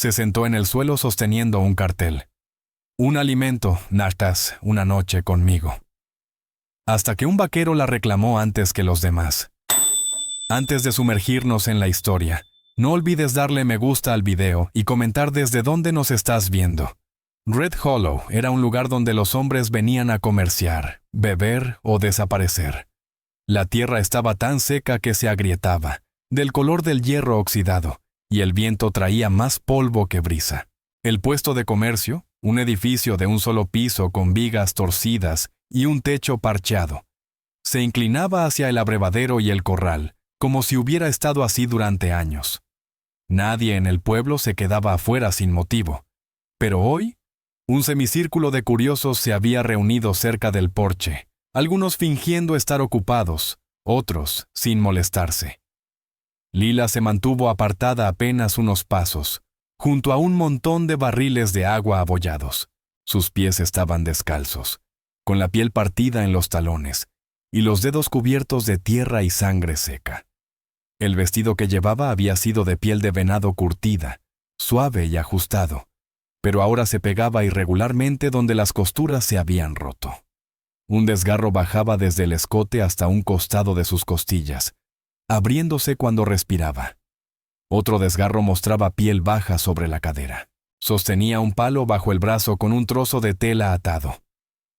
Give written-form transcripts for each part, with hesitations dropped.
Se sentó en el suelo sosteniendo un cartel. Un alimento, Nartas, una noche conmigo. Hasta que un vaquero la reclamó antes que los demás. Antes de sumergirnos en la historia, no olvides darle me gusta al video y comentar desde dónde nos estás viendo. Red Hollow era un lugar donde los hombres venían a comerciar, beber o desaparecer. La tierra estaba tan seca que se agrietaba, del color del hierro oxidado, y el viento traía más polvo que brisa. El puesto de comercio, un edificio de un solo piso con vigas torcidas y un techo parcheado, se inclinaba hacia el abrevadero y el corral, como si hubiera estado así durante años. Nadie en el pueblo se quedaba afuera sin motivo. Pero hoy, un semicírculo de curiosos se había reunido cerca del porche, algunos fingiendo estar ocupados, otros sin molestarse. Lila se mantuvo apartada apenas unos pasos, junto a un montón de barriles de agua abollados. Sus pies estaban descalzos, con la piel partida en los talones, y los dedos cubiertos de tierra y sangre seca. El vestido que llevaba había sido de piel de venado curtida, suave y ajustado, pero ahora se pegaba irregularmente donde las costuras se habían roto. Un desgarro bajaba desde el escote hasta un costado de sus costillas, abriéndose cuando respiraba. Otro desgarro mostraba piel baja sobre la cadera. Sostenía un palo bajo el brazo con un trozo de tela atado.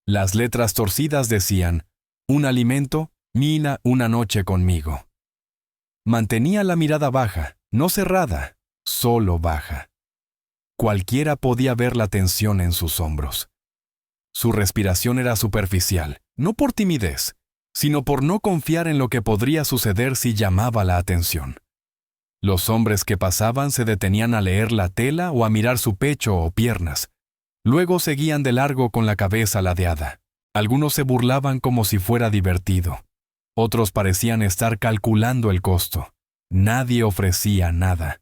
Las letras torcidas decían: un alimento, Mina, una noche conmigo. Mantenía la mirada baja, no cerrada, solo baja. Cualquiera podía ver la tensión en sus hombros. Su respiración era superficial, no por timidez, sino por no confiar en lo que podría suceder si llamaba la atención. Los hombres que pasaban se detenían a leer la tela o a mirar su pecho o piernas. Luego seguían de largo con la cabeza ladeada. Algunos se burlaban como si fuera divertido. Otros parecían estar calculando el costo. Nadie ofrecía nada.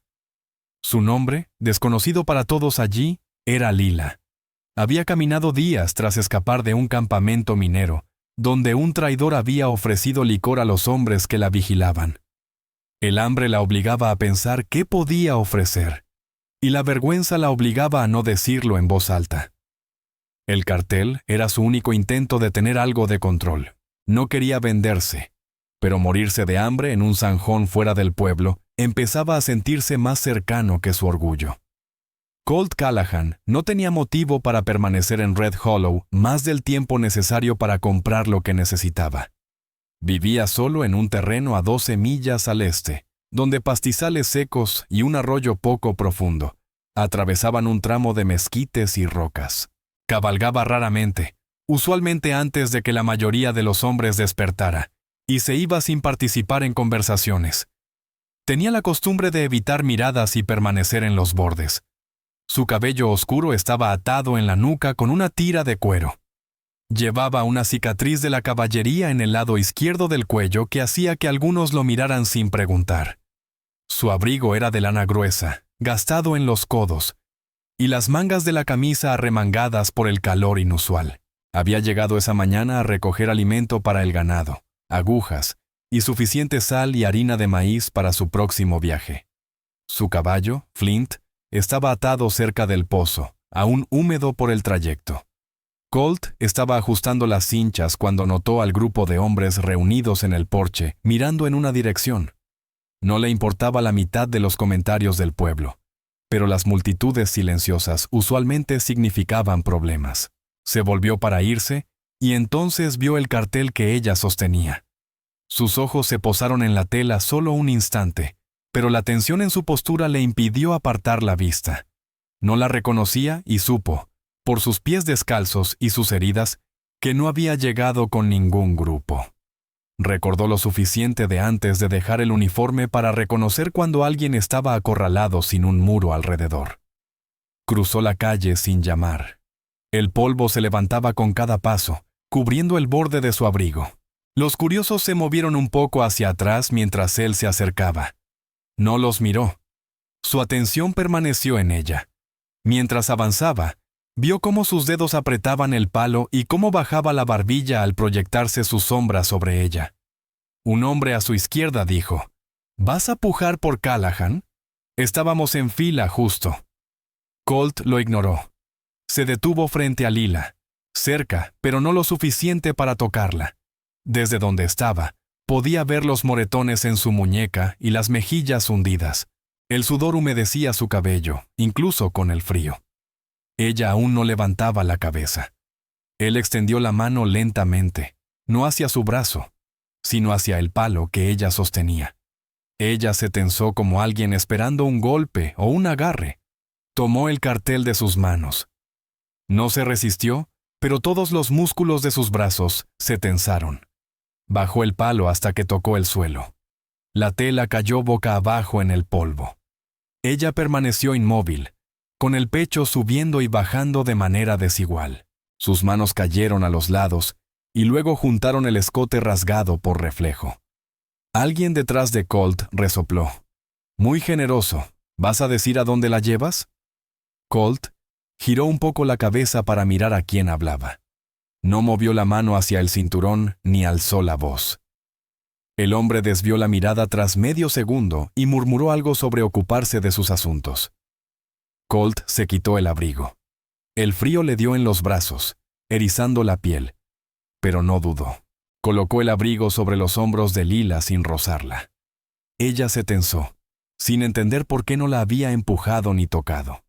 Su nombre, desconocido para todos allí, era Lila. Había caminado días tras escapar de un campamento minero, donde un traidor había ofrecido licor a los hombres que la vigilaban. El hambre la obligaba a pensar qué podía ofrecer, y la vergüenza la obligaba a no decirlo en voz alta. El cartel era su único intento de tener algo de control. No quería venderse, pero morirse de hambre en un zanjón fuera del pueblo empezaba a sentirse más cercano que su orgullo. Colt Callahan no tenía motivo para permanecer en Red Hollow más del tiempo necesario para comprar lo que necesitaba. Vivía solo en un terreno a 12 millas al este, donde pastizales secos y un arroyo poco profundo atravesaban un tramo de mezquites y rocas. Cabalgaba raramente, usualmente antes de que la mayoría de los hombres despertara, y se iba sin participar en conversaciones. Tenía la costumbre de evitar miradas y permanecer en los bordes. Su cabello oscuro estaba atado en la nuca con una tira de cuero. Llevaba una cicatriz de la caballería en el lado izquierdo del cuello que hacía que algunos lo miraran sin preguntar. Su abrigo era de lana gruesa, gastado en los codos, y las mangas de la camisa arremangadas por el calor inusual. Había llegado esa mañana a recoger alimento para el ganado, agujas y suficiente sal y harina de maíz para su próximo viaje. Su caballo, Flint, estaba atado cerca del pozo, aún húmedo por el trayecto. Colt estaba ajustando las cinchas cuando notó al grupo de hombres reunidos en el porche, mirando en una dirección. No le importaba la mitad de los comentarios del pueblo, pero las multitudes silenciosas usualmente significaban problemas. Se volvió para irse, y entonces vio el cartel que ella sostenía. Sus ojos se posaron en la tela solo un instante, pero la tensión en su postura le impidió apartar la vista. No la reconocía y supo, por sus pies descalzos y sus heridas, que no había llegado con ningún grupo. Recordó lo suficiente de antes de dejar el uniforme para reconocer cuando alguien estaba acorralado sin un muro alrededor. Cruzó la calle sin llamar. El polvo se levantaba con cada paso, cubriendo el borde de su abrigo. Los curiosos se movieron un poco hacia atrás mientras él se acercaba. No los miró. Su atención permaneció en ella. Mientras avanzaba, vio cómo sus dedos apretaban el palo y cómo bajaba la barbilla al proyectarse su sombra sobre ella. Un hombre a su izquierda dijo: «¿Vas a pujar por Callahan?» Estábamos en fila justo. Colt lo ignoró. Se detuvo frente a Lila, cerca, pero no lo suficiente para tocarla. Desde donde estaba, podía ver los moretones en su muñeca y las mejillas hundidas. El sudor humedecía su cabello, incluso con el frío. Ella aún no levantaba la cabeza. Él extendió la mano lentamente, no hacia su brazo, sino hacia el palo que ella sostenía. Ella se tensó como alguien esperando un golpe o un agarre. Tomó el cartel de sus manos. No se resistió, pero todos los músculos de sus brazos se tensaron. Bajó el palo hasta que tocó el suelo. La tela cayó boca abajo en el polvo. Ella permaneció inmóvil, con el pecho subiendo y bajando de manera desigual. Sus manos cayeron a los lados y luego juntaron el escote rasgado por reflejo. Alguien detrás de Colt resopló. Muy generoso. ¿Vas a decir a dónde la llevas? Colt giró un poco la cabeza para mirar a quién hablaba. No movió la mano hacia el cinturón ni alzó la voz. El hombre desvió la mirada tras medio segundo y murmuró algo sobre ocuparse de sus asuntos. Colt se quitó el abrigo. El frío le dio en los brazos, erizando la piel, pero no dudó. Colocó el abrigo sobre los hombros de Lila sin rozarla. Ella se tensó, sin entender por qué no la había empujado ni tocado.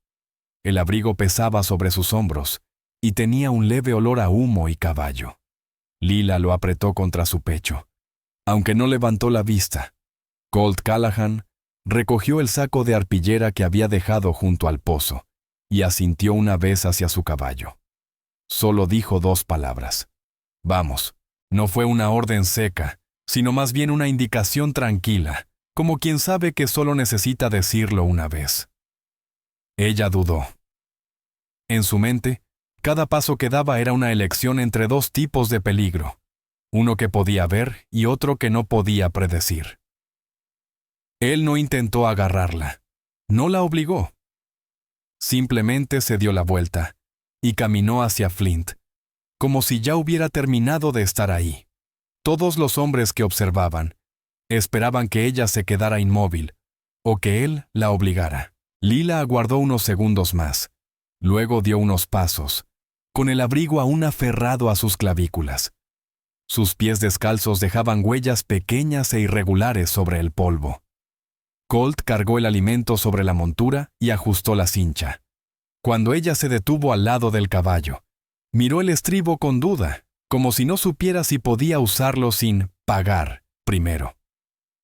El abrigo pesaba sobre sus hombros y tenía un leve olor a humo y caballo. Lila lo apretó contra su pecho. Aunque no levantó la vista, Colt Callahan recogió el saco de arpillera que había dejado junto al pozo y asintió una vez hacia su caballo. Solo dijo 2 palabras. Vamos. No fue una orden seca, sino más bien una indicación tranquila, como quien sabe que solo necesita decirlo una vez. Ella dudó. En su mente, cada paso que daba era una elección entre 2 tipos de peligro, uno que podía ver y otro que no podía predecir. Él no intentó agarrarla, no la obligó. Simplemente se dio la vuelta y caminó hacia Flint, como si ya hubiera terminado de estar ahí. Todos los hombres que observaban esperaban que ella se quedara inmóvil o que él la obligara. Lila aguardó unos segundos más. Luego dio unos pasos, con el abrigo aún aferrado a sus clavículas. Sus pies descalzos dejaban huellas pequeñas e irregulares sobre el polvo. Colt cargó el alimento sobre la montura y ajustó la cincha. Cuando ella se detuvo al lado del caballo, miró el estribo con duda, como si no supiera si podía usarlo sin pagar primero.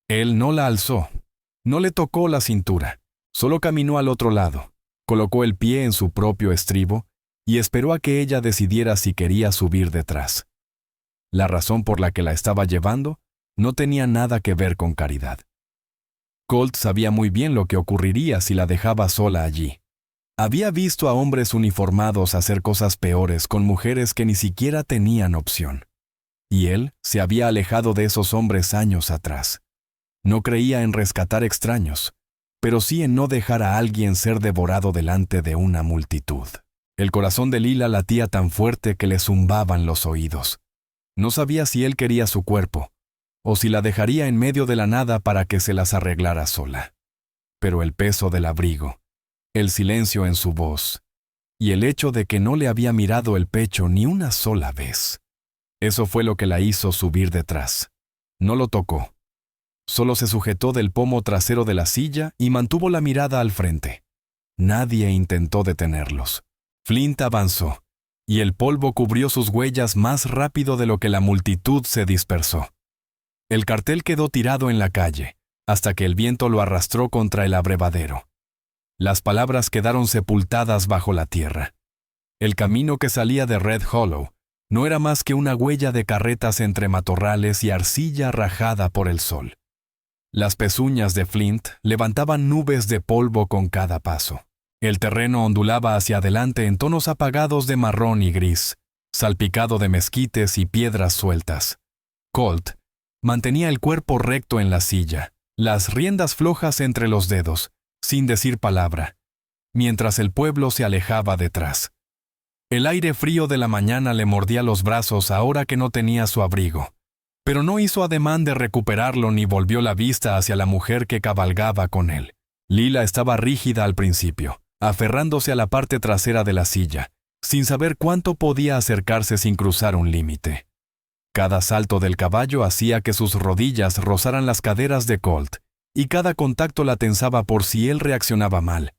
Él no la alzó, no le tocó la cintura, solo caminó al otro lado, colocó el pie en su propio estribo y esperó a que ella decidiera si quería subir detrás. La razón por la que la estaba llevando no tenía nada que ver con caridad. Colt sabía muy bien lo que ocurriría si la dejaba sola allí. Había visto a hombres uniformados hacer cosas peores con mujeres que ni siquiera tenían opción. Y él se había alejado de esos hombres años atrás. No creía en rescatar extraños, pero sí en no dejar a alguien ser devorado delante de una multitud. El corazón de Lila latía tan fuerte que le zumbaban los oídos. No sabía si él quería su cuerpo, o si la dejaría en medio de la nada para que se las arreglara sola. Pero el peso del abrigo, el silencio en su voz, y el hecho de que no le había mirado el pecho ni una sola vez, eso fue lo que la hizo subir detrás. No lo tocó. Solo se sujetó del pomo trasero de la silla y mantuvo la mirada al frente. Nadie intentó detenerlos. Flint avanzó, y el polvo cubrió sus huellas más rápido de lo que la multitud se dispersó. El cartel quedó tirado en la calle, hasta que el viento lo arrastró contra el abrevadero. Las palabras quedaron sepultadas bajo la tierra. El camino que salía de Red Hollow no era más que una huella de carretas entre matorrales y arcilla rajada por el sol. Las pezuñas de Flint levantaban nubes de polvo con cada paso. El terreno ondulaba hacia adelante en tonos apagados de marrón y gris, salpicado de mezquites y piedras sueltas. Colt mantenía el cuerpo recto en la silla, las riendas flojas entre los dedos, sin decir palabra, mientras el pueblo se alejaba detrás. El aire frío de la mañana le mordía los brazos ahora que no tenía su abrigo, pero no hizo ademán de recuperarlo ni volvió la vista hacia la mujer que cabalgaba con él. Lila estaba rígida al principio, aferrándose a la parte trasera de la silla, sin saber cuánto podía acercarse sin cruzar un límite. Cada salto del caballo hacía que sus rodillas rozaran las caderas de Colt, y cada contacto la tensaba por si él reaccionaba mal.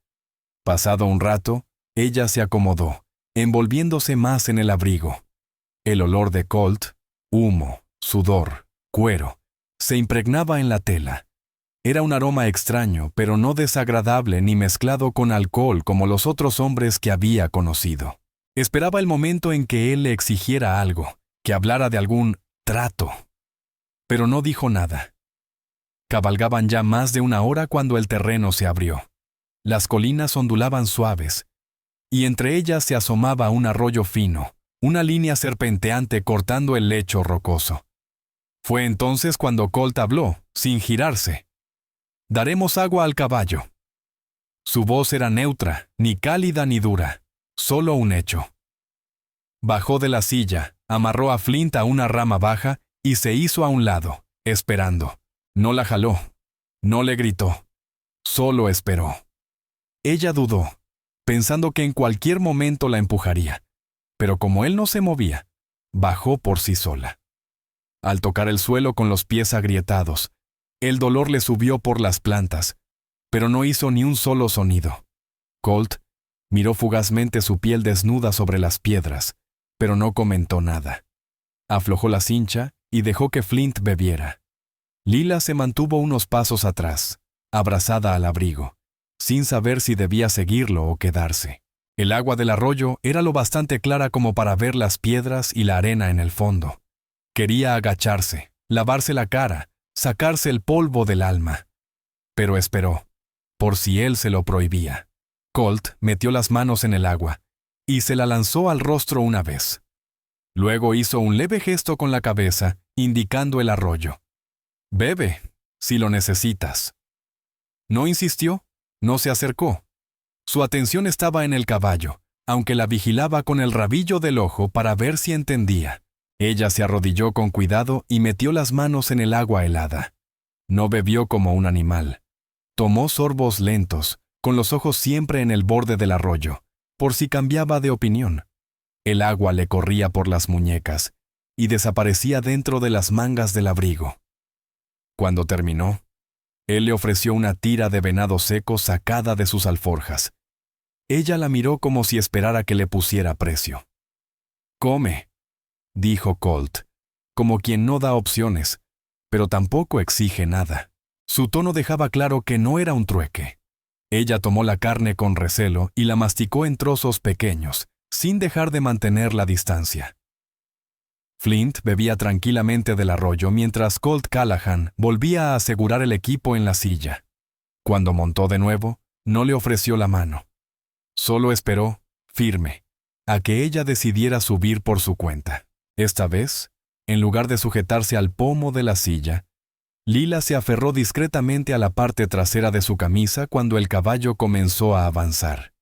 Pasado un rato, ella se acomodó, envolviéndose más en el abrigo. El olor de Colt, humo, sudor, cuero, se impregnaba en la tela. Era un aroma extraño, pero no desagradable ni mezclado con alcohol como los otros hombres que había conocido. Esperaba el momento en que él le exigiera algo, que hablara de algún trato. Pero no dijo nada. Cabalgaban ya más de una hora cuando el terreno se abrió. Las colinas ondulaban suaves, y entre ellas se asomaba un arroyo fino, una línea serpenteante cortando el lecho rocoso. Fue entonces cuando Colt habló, sin girarse. «Daremos agua al caballo». Su voz era neutra, ni cálida ni dura, solo un hecho. Bajó de la silla, amarró a Flint a una rama baja y se hizo a un lado, esperando. No la jaló, no le gritó, solo esperó. Ella dudó, pensando que en cualquier momento la empujaría, pero como él no se movía, bajó por sí sola. Al tocar el suelo con los pies agrietados, el dolor le subió por las plantas, pero no hizo ni un solo sonido. Colt miró fugazmente su piel desnuda sobre las piedras, pero no comentó nada. Aflojó la cincha y dejó que Flint bebiera. Lila se mantuvo unos pasos atrás, abrazada al abrigo, sin saber si debía seguirlo o quedarse. El agua del arroyo era lo bastante clara como para ver las piedras y la arena en el fondo. Quería agacharse, lavarse la cara, sacarse el polvo del alma. Pero esperó, por si él se lo prohibía. Colt metió las manos en el agua y se la lanzó al rostro una vez. Luego hizo un leve gesto con la cabeza, indicando el arroyo. «Bebe, si lo necesitas». No insistió, no se acercó. Su atención estaba en el caballo, aunque la vigilaba con el rabillo del ojo para ver si entendía. Ella se arrodilló con cuidado y metió las manos en el agua helada. No bebió como un animal. Tomó sorbos lentos, con los ojos siempre en el borde del arroyo, por si cambiaba de opinión. El agua le corría por las muñecas y desaparecía dentro de las mangas del abrigo. Cuando terminó, él le ofreció una tira de venado seco sacada de sus alforjas. Ella la miró como si esperara que le pusiera precio. «Come», dijo Colt, como quien no da opciones, pero tampoco exige nada. Su tono dejaba claro que no era un trueque. Ella tomó la carne con recelo y la masticó en trozos pequeños, sin dejar de mantener la distancia. Flint bebía tranquilamente del arroyo mientras Colt Callahan volvía a asegurar el equipo en la silla. Cuando montó de nuevo, no le ofreció la mano. Solo esperó, firme, a que ella decidiera subir por su cuenta. Esta vez, en lugar de sujetarse al pomo de la silla, Lila se aferró discretamente a la parte trasera de su camisa cuando el caballo comenzó a avanzar.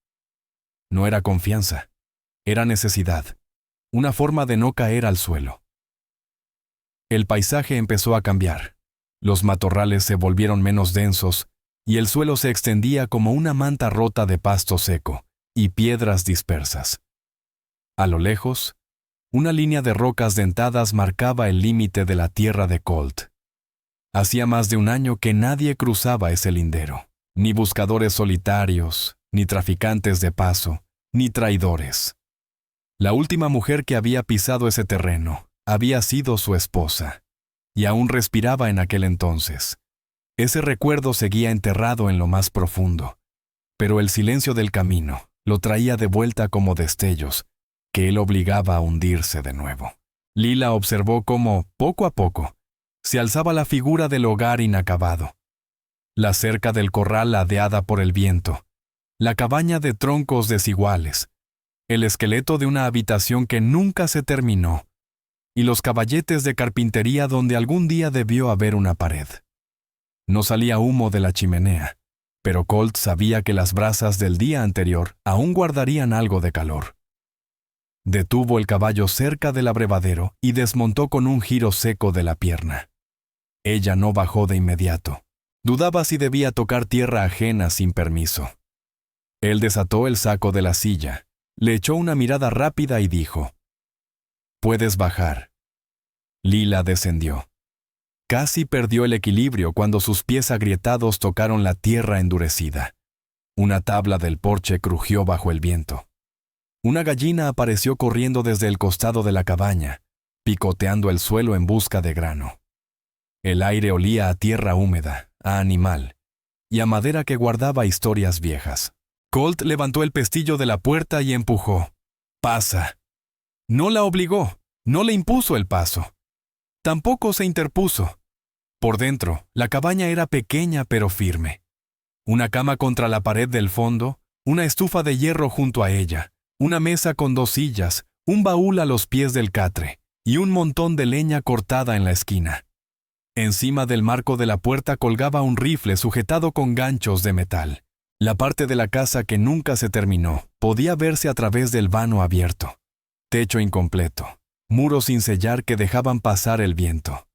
No era confianza, era necesidad, una forma de no caer al suelo. El paisaje empezó a cambiar. Los matorrales se volvieron menos densos y el suelo se extendía como una manta rota de pasto seco y piedras dispersas. A lo lejos, una línea de rocas dentadas marcaba el límite de la tierra de Colt. Hacía más de un año que nadie cruzaba ese lindero, ni buscadores solitarios, ni traficantes de paso, ni traidores. La última mujer que había pisado ese terreno había sido su esposa, y aún respiraba en aquel entonces. Ese recuerdo seguía enterrado en lo más profundo, pero el silencio del camino lo traía de vuelta como destellos, que él obligaba a hundirse de nuevo. Lila observó cómo, poco a poco, se alzaba la figura del hogar inacabado. La cerca del corral ladeada por el viento, la cabaña de troncos desiguales, el esqueleto de una habitación que nunca se terminó, y los caballetes de carpintería donde algún día debió haber una pared. No salía humo de la chimenea, pero Colt sabía que las brasas del día anterior aún guardarían algo de calor. Detuvo el caballo cerca del abrevadero y desmontó con un giro seco de la pierna. Ella no bajó de inmediato. Dudaba si debía tocar tierra ajena sin permiso. Él desató el saco de la silla, le echó una mirada rápida y dijo: «Puedes bajar». Lila descendió. Casi perdió el equilibrio cuando sus pies agrietados tocaron la tierra endurecida. Una tabla del porche crujió bajo el viento. Una gallina apareció corriendo desde el costado de la cabaña, picoteando el suelo en busca de grano. El aire olía a tierra húmeda, a animal, y a madera que guardaba historias viejas. Colt levantó el pestillo de la puerta y empujó. «Pasa». No la obligó, no le impuso el paso. Tampoco se interpuso. Por dentro, la cabaña era pequeña pero firme. Una cama contra la pared del fondo, una estufa de hierro junto a ella, una mesa con 2 sillas, un baúl a los pies del catre y un montón de leña cortada en la esquina. Encima del marco de la puerta colgaba un rifle sujetado con ganchos de metal. La parte de la casa que nunca se terminó podía verse a través del vano abierto. Techo incompleto, muros sin sellar que dejaban pasar el viento.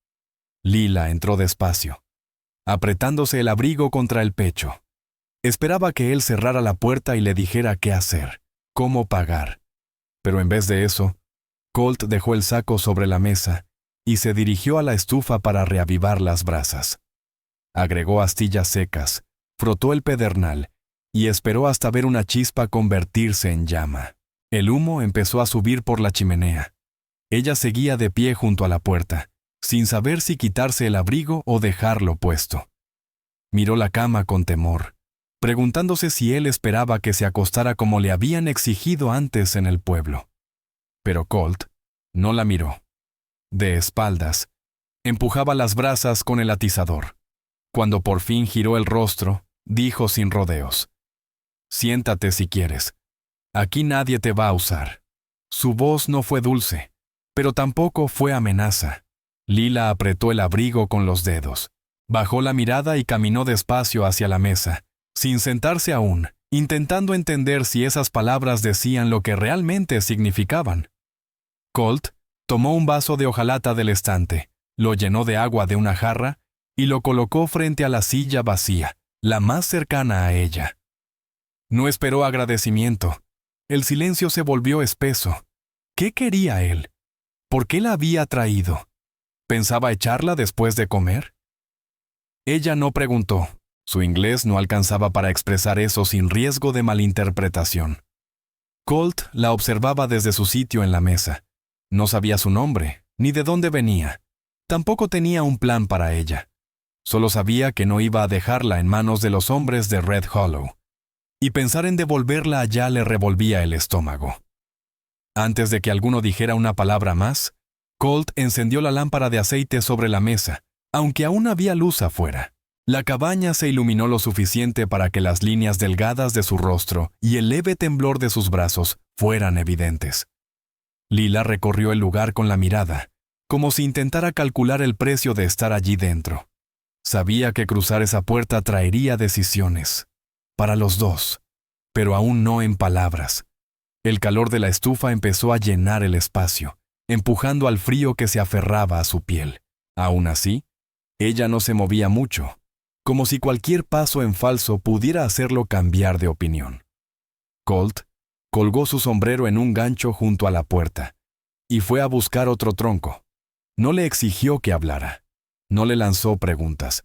Lila entró despacio, apretándose el abrigo contra el pecho. Esperaba que él cerrara la puerta y le dijera qué hacer, cómo pagar. Pero en vez de eso, Colt dejó el saco sobre la mesa y se dirigió a la estufa para reavivar las brasas. Agregó astillas secas, frotó el pedernal y esperó hasta ver una chispa convertirse en llama. El humo empezó a subir por la chimenea. Ella seguía de pie junto a la puerta, sin saber si quitarse el abrigo o dejarlo puesto. Miró la cama con temor, preguntándose si él esperaba que se acostara como le habían exigido antes en el pueblo. Pero Colt no la miró. De espaldas, empujaba las brasas con el atizador. Cuando por fin giró el rostro, dijo sin rodeos: «Siéntate si quieres. Aquí nadie te va a usar». Su voz no fue dulce, pero tampoco fue amenaza. Lila apretó el abrigo con los dedos, bajó la mirada y caminó despacio hacia la mesa, sin sentarse aún, intentando entender si esas palabras decían lo que realmente significaban. Colt tomó un vaso de hojalata del estante, lo llenó de agua de una jarra y lo colocó frente a la silla vacía, la más cercana a ella. No esperó agradecimiento. El silencio se volvió espeso. ¿Qué quería él? ¿Por qué la había traído? ¿Pensaba echarla después de comer? Ella no preguntó. Su inglés no alcanzaba para expresar eso sin riesgo de malinterpretación. Colt la observaba desde su sitio en la mesa. No sabía su nombre, ni de dónde venía. Tampoco tenía un plan para ella. Solo sabía que no iba a dejarla en manos de los hombres de Red Hollow. Y pensar en devolverla allá le revolvía el estómago. Antes de que alguno dijera una palabra más, Colt encendió la lámpara de aceite sobre la mesa, aunque aún había luz afuera. La cabaña se iluminó lo suficiente para que las líneas delgadas de su rostro y el leve temblor de sus brazos fueran evidentes. Lila recorrió el lugar con la mirada, como si intentara calcular el precio de estar allí dentro. Sabía que cruzar esa puerta traería decisiones, para los dos, pero aún no en palabras. El calor de la estufa empezó a llenar el espacio, empujando al frío que se aferraba a su piel. Aún así, ella no se movía mucho, como si cualquier paso en falso pudiera hacerlo cambiar de opinión. Colt colgó su sombrero en un gancho junto a la puerta y fue a buscar otro tronco. No le exigió que hablara, no le lanzó preguntas,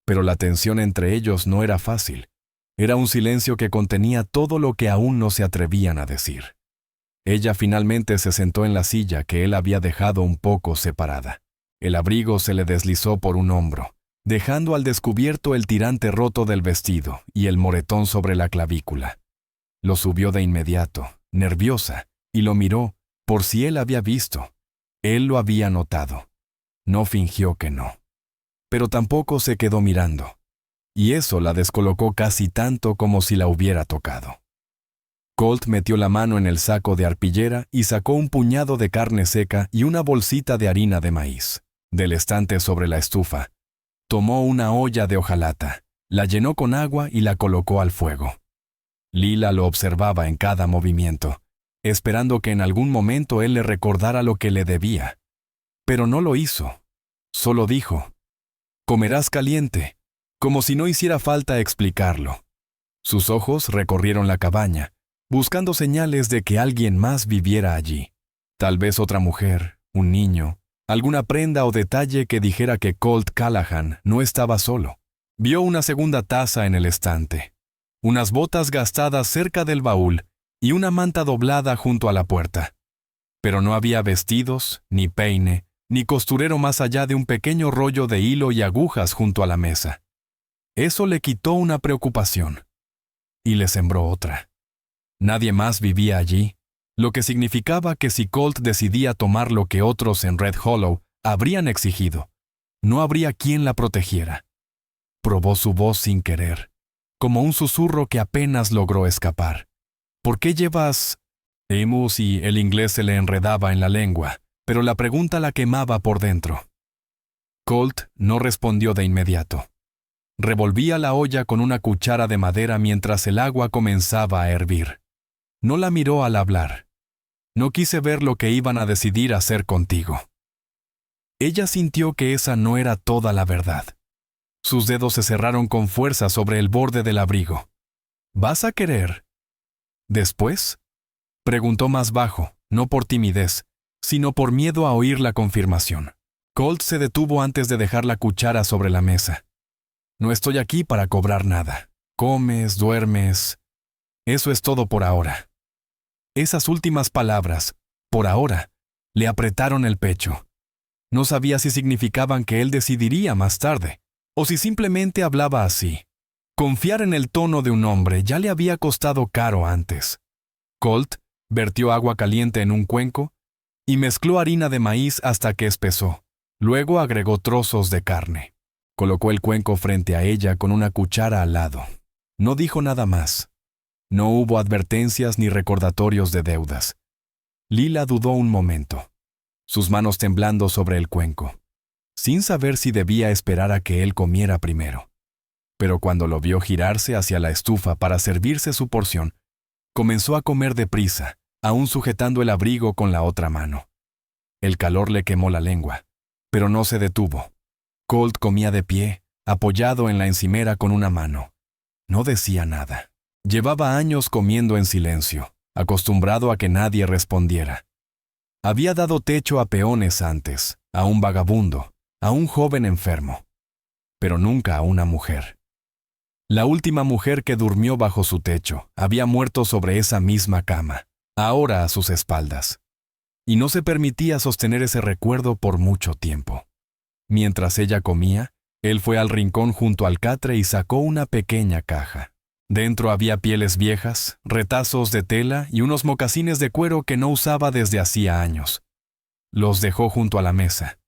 pero la tensión entre ellos no era fácil. Era un silencio que contenía todo lo que aún no se atrevían a decir. Ella finalmente se sentó en la silla que él había dejado un poco separada. El abrigo se le deslizó por un hombro, dejando al descubierto el tirante roto del vestido y el moretón sobre la clavícula. Lo subió de inmediato, nerviosa, y lo miró, por si él había visto. Él lo había notado. No fingió que no. Pero tampoco se quedó mirando. Y eso la descolocó casi tanto como si la hubiera tocado. Colt metió la mano en el saco de arpillera y sacó un puñado de carne seca y una bolsita de harina de maíz. Del estante sobre la estufa, tomó una olla de hojalata, la llenó con agua y la colocó al fuego. Lila lo observaba en cada movimiento, esperando que en algún momento él le recordara lo que le debía. Pero no lo hizo. Solo dijo: «Comerás caliente», como si no hiciera falta explicarlo. Sus ojos recorrieron la cabaña, buscando señales de que alguien más viviera allí. Tal vez otra mujer, un niño, alguna prenda o detalle que dijera que Colt Callahan no estaba solo. Vio una segunda taza en el estante, unas botas gastadas cerca del baúl y una manta doblada junto a la puerta. Pero no había vestidos, ni peine, ni costurero más allá de un pequeño rollo de hilo y agujas junto a la mesa. Eso le quitó una preocupación y le sembró otra. Nadie más vivía allí, lo que significaba que si Colt decidía tomar lo que otros en Red Hollow habrían exigido, no habría quien la protegiera. Probó su voz sin querer, como un susurro que apenas logró escapar. ¿Por qué llevas...? Amos y el inglés se le enredaba en la lengua, pero la pregunta la quemaba por dentro. Colt no respondió de inmediato. Revolvía la olla con una cuchara de madera mientras el agua comenzaba a hervir. No la miró al hablar. No quise ver lo que iban a decidir hacer contigo. Ella sintió que esa no era toda la verdad. Sus dedos se cerraron con fuerza sobre el borde del abrigo. ¿Vas a querer? ¿Después? Preguntó más bajo, no por timidez, sino por miedo a oír la confirmación. Colt se detuvo antes de dejar la cuchara sobre la mesa. No estoy aquí para cobrar nada. Comes, duermes. Eso es todo por ahora. Esas últimas palabras, por ahora, le apretaron el pecho. No sabía si significaban que él decidiría más tarde, o si simplemente hablaba así. Confiar en el tono de un hombre ya le había costado caro antes. Colt vertió agua caliente en un cuenco y mezcló harina de maíz hasta que espesó. Luego agregó trozos de carne. Colocó el cuenco frente a ella con una cuchara al lado. No dijo nada más. No hubo advertencias ni recordatorios de deudas. Lila dudó un momento, sus manos temblando sobre el cuenco, sin saber si debía esperar a que él comiera primero. Pero cuando lo vio girarse hacia la estufa para servirse su porción, comenzó a comer deprisa, aún sujetando el abrigo con la otra mano. El calor le quemó la lengua, pero no se detuvo. Colt comía de pie, apoyado en la encimera con una mano. No decía nada. Llevaba años comiendo en silencio, acostumbrado a que nadie respondiera. Había dado techo a peones antes, a un vagabundo, a un joven enfermo, pero nunca a una mujer. La última mujer que durmió bajo su techo había muerto sobre esa misma cama, ahora a sus espaldas, y no se permitía sostener ese recuerdo por mucho tiempo. Mientras ella comía, él fue al rincón junto al catre y sacó una pequeña caja. Dentro había pieles viejas, retazos de tela y unos mocasines de cuero que no usaba desde hacía años. Los dejó junto a la mesa.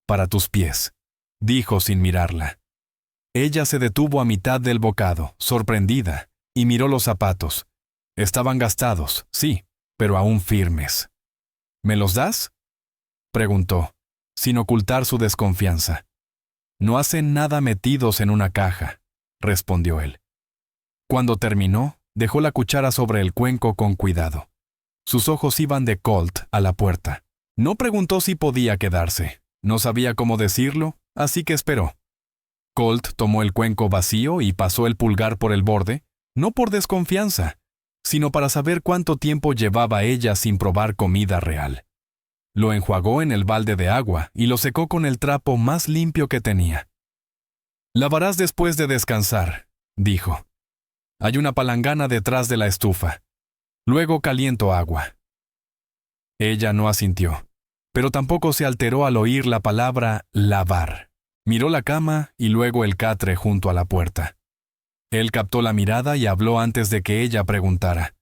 «Para tus pies», dijo sin mirarla. Ella se detuvo a mitad del bocado, sorprendida, y miró los zapatos. Estaban gastados, sí, pero aún firmes. «¿Me los das?», preguntó, sin ocultar su desconfianza. «No hacen nada metidos en una caja», respondió él. Cuando terminó, dejó la cuchara sobre el cuenco con cuidado. Sus ojos iban de Colt a la puerta. No preguntó si podía quedarse. No sabía cómo decirlo, así que esperó. Colt tomó el cuenco vacío y pasó el pulgar por el borde, no por desconfianza, sino para saber cuánto tiempo llevaba ella sin probar comida real. Lo enjuagó en el balde de agua y lo secó con el trapo más limpio que tenía. «Lavarás después de descansar», dijo. «Hay una palangana detrás de la estufa. Luego caliento agua». Ella no asintió, pero tampoco se alteró al oír la palabra lavar. Miró la cama y luego el catre junto a la puerta. Él captó la mirada y habló antes de que ella preguntara.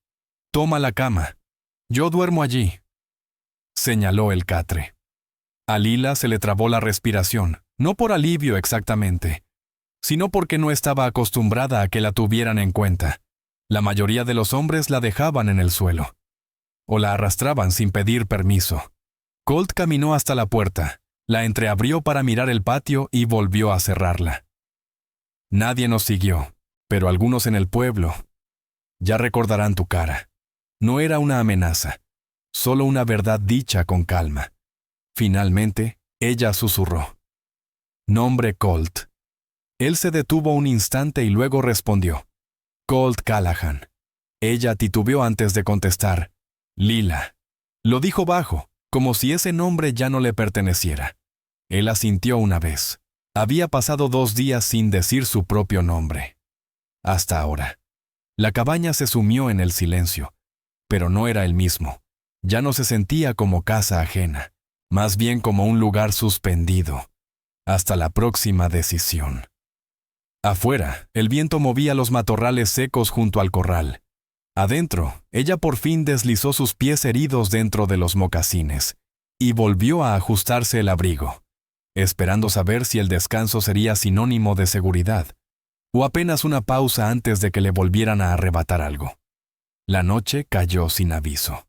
«Toma la cama. Yo duermo allí», señaló el catre. A Lila se le trabó la respiración, no por alivio exactamente, sino porque no estaba acostumbrada a que la tuvieran en cuenta. La mayoría de los hombres la dejaban en el suelo, o la arrastraban sin pedir permiso. Colt caminó hasta la puerta, la entreabrió para mirar el patio y volvió a cerrarla. Nadie nos siguió, pero algunos en el pueblo ya recordarán tu cara. No era una amenaza, solo una verdad dicha con calma. Finalmente, ella susurró. «Nombre Colt». Él se detuvo un instante y luego respondió. Colt Callahan. Ella titubeó antes de contestar. Lila. Lo dijo bajo, como si ese nombre ya no le perteneciera. Él asintió una vez. Había pasado 2 días sin decir su propio nombre. Hasta ahora. La cabaña se sumió en el silencio, pero no era el mismo. Ya no se sentía como casa ajena, más bien como un lugar suspendido. Hasta la próxima decisión. Afuera, el viento movía los matorrales secos junto al corral. Adentro, ella por fin deslizó sus pies heridos dentro de los mocasines y volvió a ajustarse el abrigo, esperando saber si el descanso sería sinónimo de seguridad o apenas una pausa antes de que le volvieran a arrebatar algo. La noche cayó sin aviso.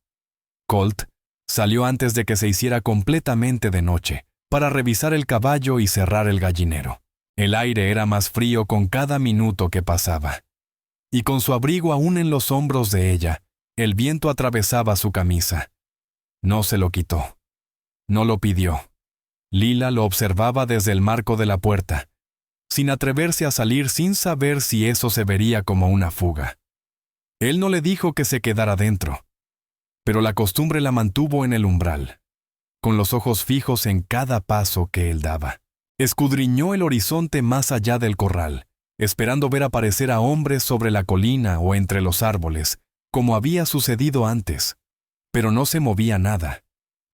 Colt salió antes de que se hiciera completamente de noche para revisar el caballo y cerrar el gallinero. El aire era más frío con cada minuto que pasaba. Y con su abrigo aún en los hombros de ella, el viento atravesaba su camisa. No se lo quitó. No lo pidió. Lila lo observaba desde el marco de la puerta, sin atreverse a salir sin saber si eso se vería como una fuga. Él no le dijo que se quedara dentro, pero la costumbre la mantuvo en el umbral, con los ojos fijos en cada paso que él daba. Escudriñó el horizonte más allá del corral, esperando ver aparecer a hombres sobre la colina o entre los árboles, como había sucedido antes. Pero no se movía nada,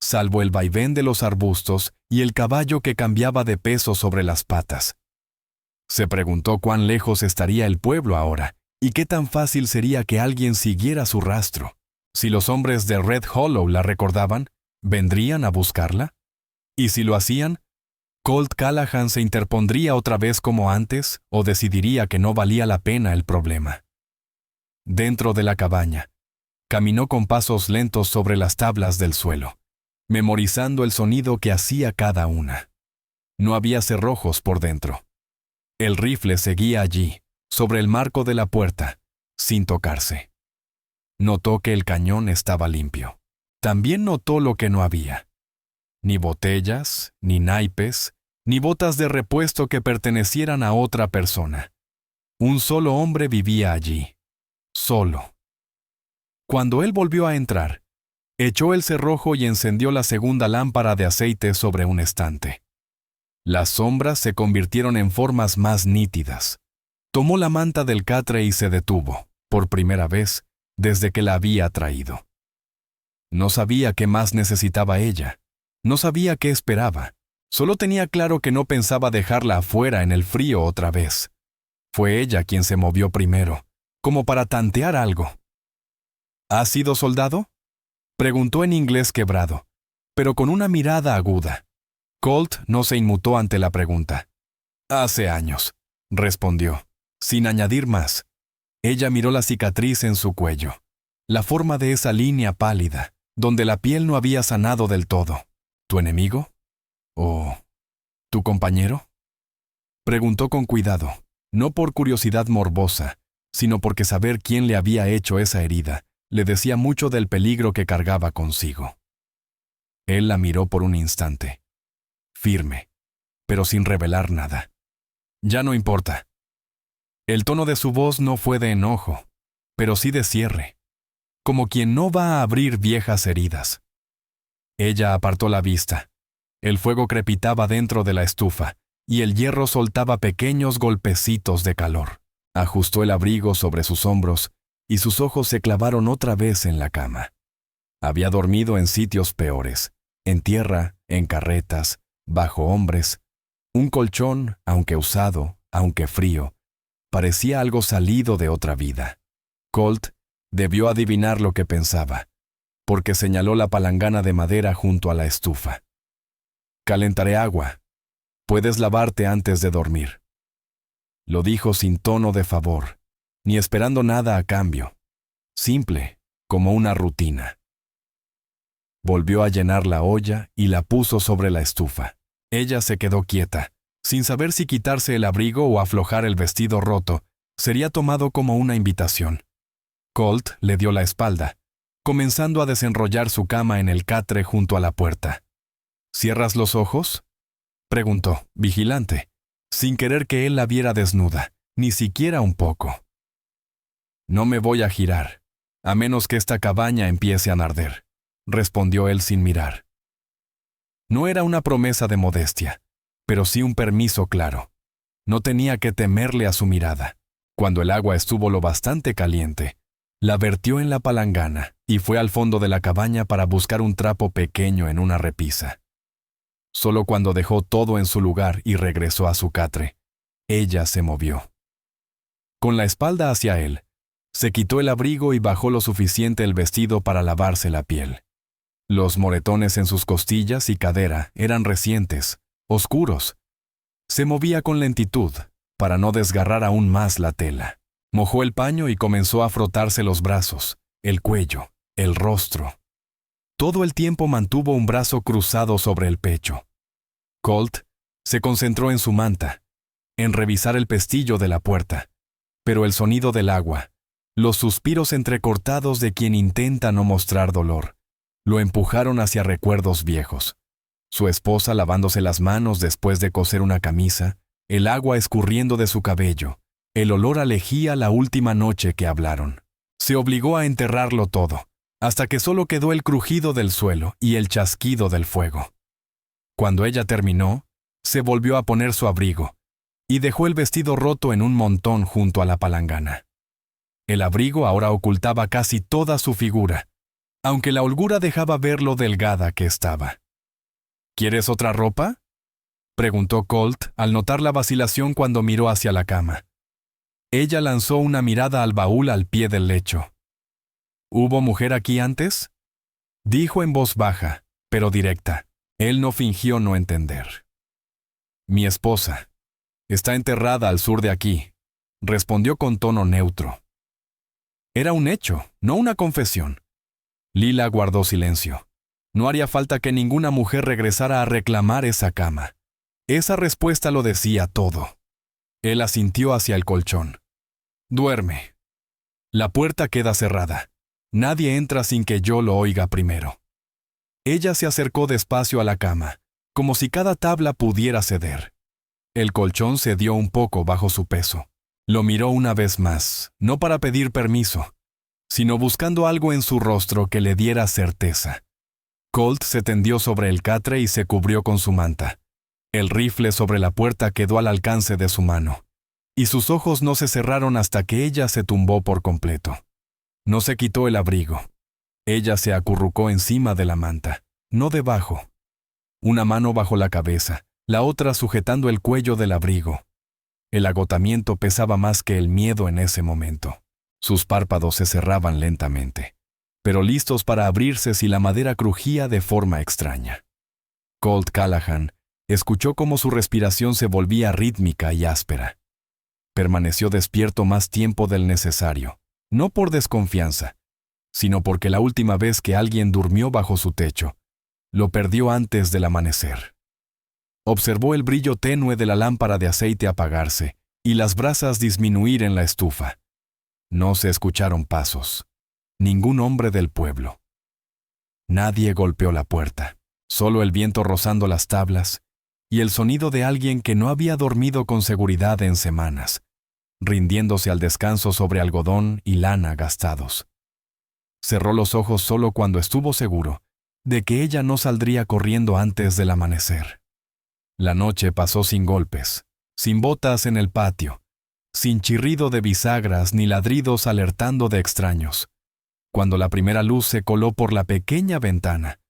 salvo el vaivén de los arbustos y el caballo que cambiaba de peso sobre las patas. Se preguntó cuán lejos estaría el pueblo ahora, y qué tan fácil sería que alguien siguiera su rastro. Si los hombres de Red Hollow la recordaban, ¿vendrían a buscarla? Y si lo hacían, ¿Colt Callahan se interpondría otra vez como antes o decidiría que no valía la pena el problema? Dentro de la cabaña, caminó con pasos lentos sobre las tablas del suelo, memorizando el sonido que hacía cada una. No había cerrojos por dentro. El rifle seguía allí, sobre el marco de la puerta, sin tocarse. Notó que el cañón estaba limpio. También notó lo que no había. Ni botellas, ni naipes, ni botas de repuesto que pertenecieran a otra persona. Un solo hombre vivía allí. Solo. Cuando él volvió a entrar, echó el cerrojo y encendió la segunda lámpara de aceite sobre un estante. Las sombras se convirtieron en formas más nítidas. Tomó la manta del catre y se detuvo, por primera vez, desde que la había traído. No sabía qué más necesitaba ella. No sabía qué esperaba. Solo tenía claro que no pensaba dejarla afuera en el frío otra vez. Fue ella quien se movió primero, como para tantear algo. ¿Has sido soldado?, preguntó en inglés quebrado, pero con una mirada aguda. Colt no se inmutó ante la pregunta. Hace años, respondió, sin añadir más. Ella miró la cicatriz en su cuello, la forma de esa línea pálida, donde la piel no había sanado del todo. ¿Tu enemigo? ¿O tu compañero?, preguntó con cuidado, no por curiosidad morbosa, sino porque saber quién le había hecho esa herida le decía mucho del peligro que cargaba consigo. Él la miró por un instante, firme, pero sin revelar nada. Ya no importa. El tono de su voz no fue de enojo, pero sí de cierre, como quien no va a abrir viejas heridas. Ella apartó la vista. El fuego crepitaba dentro de la estufa, y el hierro soltaba pequeños golpecitos de calor. Ajustó el abrigo sobre sus hombros, y sus ojos se clavaron otra vez en la cama. Había dormido en sitios peores, en tierra, en carretas, bajo hombres. Un colchón, aunque usado, aunque frío, parecía algo salido de otra vida. Colt debió adivinar lo que pensaba, porque señaló la palangana de madera junto a la estufa. Calentaré agua. Puedes lavarte antes de dormir. Lo dijo sin tono de favor, ni esperando nada a cambio. Simple, como una rutina. Volvió a llenar la olla y la puso sobre la estufa. Ella se quedó quieta, sin saber si quitarse el abrigo o aflojar el vestido roto sería tomado como una invitación. Colt le dio la espalda, comenzando a desenrollar su cama en el catre junto a la puerta. ¿Cierras los ojos?, preguntó, vigilante, sin querer que él la viera desnuda, ni siquiera un poco. No me voy a girar, a menos que esta cabaña empiece a arder, respondió él sin mirar. No era una promesa de modestia, pero sí un permiso claro. No tenía que temerle a su mirada. Cuando el agua estuvo lo bastante caliente, la vertió en la palangana y fue al fondo de la cabaña para buscar un trapo pequeño en una repisa. Solo cuando dejó todo en su lugar y regresó a su catre, ella se movió. Con la espalda hacia él, se quitó el abrigo y bajó lo suficiente el vestido para lavarse la piel. Los moretones en sus costillas y cadera eran recientes, oscuros. Se movía con lentitud, para no desgarrar aún más la tela. Mojó el paño y comenzó a frotarse los brazos, el cuello, el rostro. Todo el tiempo mantuvo un brazo cruzado sobre el pecho. Colt se concentró en su manta, en revisar el pestillo de la puerta, pero el sonido del agua, los suspiros entrecortados de quien intenta no mostrar dolor, lo empujaron hacia recuerdos viejos. Su esposa lavándose las manos después de coser una camisa, el agua escurriendo de su cabello, el olor a lejía la última noche que hablaron. Se obligó a enterrarlo todo, hasta que solo quedó el crujido del suelo y el chasquido del fuego. Cuando ella terminó, se volvió a poner su abrigo y dejó el vestido roto en un montón junto a la palangana. El abrigo ahora ocultaba casi toda su figura, aunque la holgura dejaba ver lo delgada que estaba. ¿Quieres otra ropa?, preguntó Colt al notar la vacilación cuando miró hacia la cama. Ella lanzó una mirada al baúl al pie del lecho. ¿Hubo mujer aquí antes?, dijo en voz baja, pero directa. Él no fingió no entender. Mi esposa. Está enterrada al sur de aquí, respondió con tono neutro. Era un hecho, no una confesión. Lila guardó silencio. No haría falta que ninguna mujer regresara a reclamar esa cama. Esa respuesta lo decía todo. Él asintió hacia el colchón. Duerme. La puerta queda cerrada. Nadie entra sin que yo lo oiga primero. Ella se acercó despacio a la cama, como si cada tabla pudiera ceder. El colchón cedió un poco bajo su peso. Lo miró una vez más, no para pedir permiso, sino buscando algo en su rostro que le diera certeza. Colt se tendió sobre el catre y se cubrió con su manta. El rifle sobre la puerta quedó al alcance de su mano, y sus ojos no se cerraron hasta que ella se tumbó por completo. No se quitó el abrigo. Ella se acurrucó encima de la manta, no debajo. Una mano bajo la cabeza, la otra sujetando el cuello del abrigo. El agotamiento pesaba más que el miedo en ese momento. Sus párpados se cerraban lentamente, pero listos para abrirse si la madera crujía de forma extraña. Colt Callahan escuchó cómo su respiración se volvía rítmica y áspera. Permaneció despierto más tiempo del necesario, no por desconfianza, sino porque la última vez que alguien durmió bajo su techo, lo perdió antes del amanecer. Observó el brillo tenue de la lámpara de aceite apagarse y las brasas disminuir en la estufa. No se escucharon pasos. Ningún hombre del pueblo. Nadie golpeó la puerta, solo el viento rozando las tablas y el sonido de alguien que no había dormido con seguridad en semanas, rindiéndose al descanso sobre algodón y lana gastados. Cerró los ojos solo cuando estuvo seguro de que ella no saldría corriendo antes del amanecer. La noche pasó sin golpes, sin botas en el patio, sin chirrido de bisagras ni ladridos alertando de extraños. Cuando la primera luz se coló por la pequeña ventana,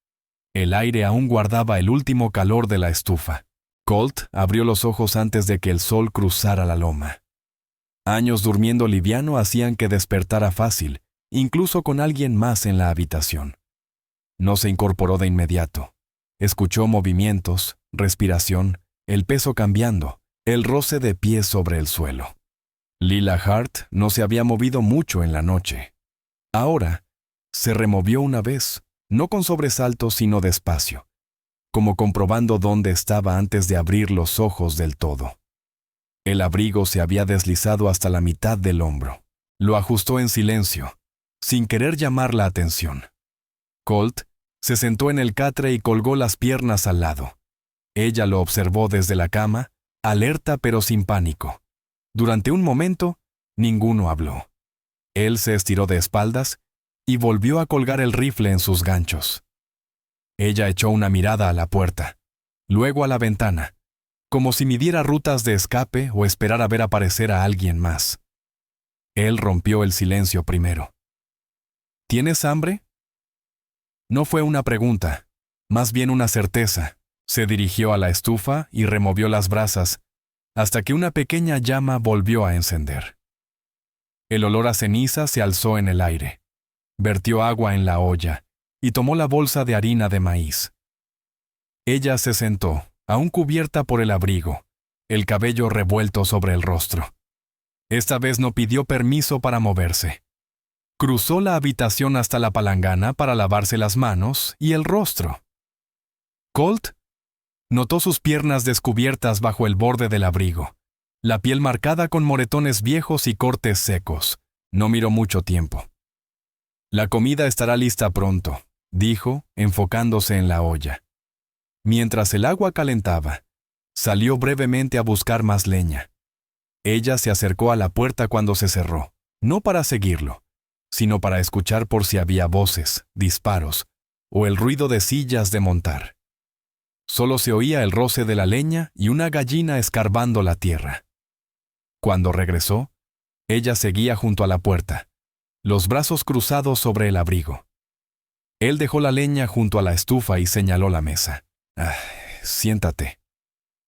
el aire aún guardaba el último calor de la estufa. Colt abrió los ojos antes de que el sol cruzara la loma. Años durmiendo liviano hacían que despertara fácil, incluso con alguien más en la habitación. No se incorporó de inmediato. Escuchó movimientos, respiración, el peso cambiando, el roce de pies sobre el suelo. Lila Hart no se había movido mucho en la noche. Ahora, se removió una vez, no con sobresalto sino despacio, como comprobando dónde estaba antes de abrir los ojos del todo. El abrigo se había deslizado hasta la mitad del hombro. Lo ajustó en silencio, sin querer llamar la atención. Colt se sentó en el catre y colgó las piernas al lado. Ella lo observó desde la cama, alerta pero sin pánico. Durante un momento, ninguno habló. Él se estiró de espaldas y volvió a colgar el rifle en sus ganchos. Ella echó una mirada a la puerta, luego a la ventana, como si midiera rutas de escape o esperara ver aparecer a alguien más. Él rompió el silencio primero. ¿Tienes hambre? No fue una pregunta, más bien una certeza. Se dirigió a la estufa y removió las brasas, hasta que una pequeña llama volvió a encender. El olor a ceniza se alzó en el aire. Vertió agua en la olla y tomó la bolsa de harina de maíz. Ella se sentó, aún cubierta por el abrigo, el cabello revuelto sobre el rostro. Esta vez no pidió permiso para moverse. Cruzó la habitación hasta la palangana para lavarse las manos y el rostro. Colt notó sus piernas descubiertas bajo el borde del abrigo, la piel marcada con moretones viejos y cortes secos. No miró mucho tiempo. La comida estará lista pronto, dijo, enfocándose en la olla. Mientras el agua calentaba, salió brevemente a buscar más leña. Ella se acercó a la puerta cuando se cerró, no para seguirlo, sino para escuchar por si había voces, disparos o el ruido de sillas de montar. Solo se oía el roce de la leña y una gallina escarbando la tierra. Cuando regresó, ella seguía junto a la puerta, los brazos cruzados sobre el abrigo. Él dejó la leña junto a la estufa y señaló la mesa. Siéntate.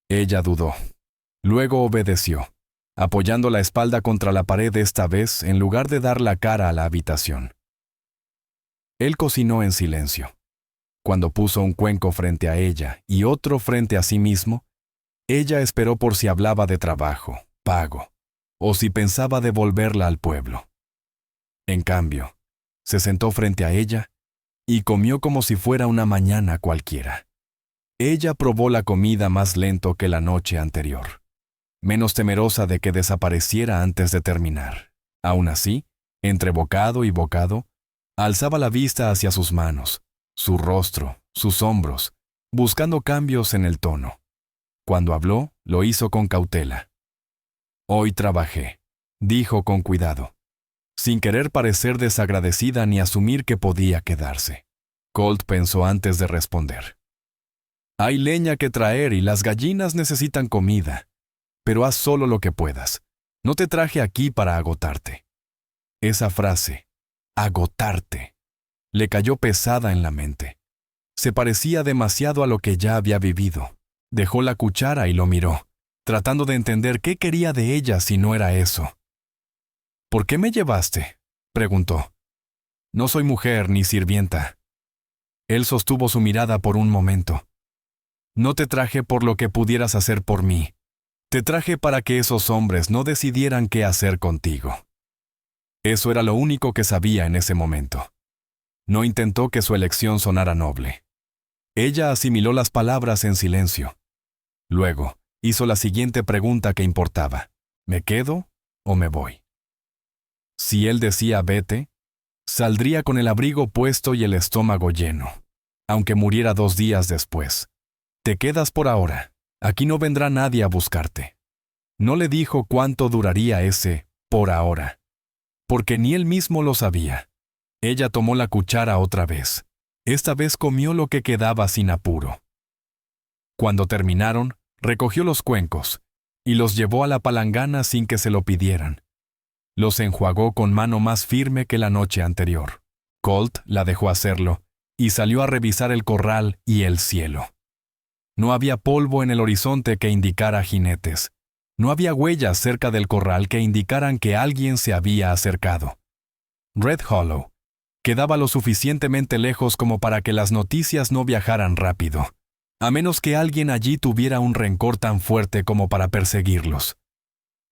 Ella dudó. Luego obedeció, apoyando la espalda contra la pared esta vez en lugar de dar la cara a la habitación. Él cocinó en silencio. Cuando puso un cuenco frente a ella y otro frente a sí mismo, ella esperó por si hablaba de trabajo, pago, o si pensaba devolverla al pueblo. En cambio, se sentó frente a ella y comió como si fuera una mañana cualquiera. Ella probó la comida más lento que la noche anterior, menos temerosa de que desapareciera antes de terminar. Aún así, entre bocado y bocado, alzaba la vista hacia sus manos, su rostro, sus hombros, buscando cambios en el tono. Cuando habló, lo hizo con cautela. Hoy trabajé, dijo con cuidado, sin querer parecer desagradecida ni asumir que podía quedarse. Colt pensó antes de responder. Hay leña que traer y las gallinas necesitan comida, pero haz solo lo que puedas. No te traje aquí para agotarte. Esa frase, agotarte, le cayó pesada en la mente. Se parecía demasiado a lo que ya había vivido. Dejó la cuchara y lo miró, tratando de entender qué quería de ella si no era eso. ¿Por qué me llevaste?, preguntó. No soy mujer ni sirvienta. Él sostuvo su mirada por un momento. No te traje por lo que pudieras hacer por mí. Te traje para que esos hombres no decidieran qué hacer contigo. Eso era lo único que sabía en ese momento. No intentó que su elección sonara noble. Ella asimiló las palabras en silencio. Luego, hizo la siguiente pregunta que importaba. ¿Me quedo o me voy? Si él decía vete, saldría con el abrigo puesto y el estómago lleno, aunque muriera 2 días después. Te quedas por ahora. Aquí no vendrá nadie a buscarte. No le dijo cuánto duraría ese por ahora, porque ni él mismo lo sabía. Ella tomó la cuchara otra vez. Esta vez comió lo que quedaba sin apuro. Cuando terminaron, recogió los cuencos y los llevó a la palangana sin que se lo pidieran. Los enjuagó con mano más firme que la noche anterior. Colt la dejó hacerlo y salió a revisar el corral y el cielo. No había polvo en el horizonte que indicara jinetes. No había huellas cerca del corral que indicaran que alguien se había acercado. Red Hollow quedaba lo suficientemente lejos como para que las noticias no viajaran rápido, a menos que alguien allí tuviera un rencor tan fuerte como para perseguirlos.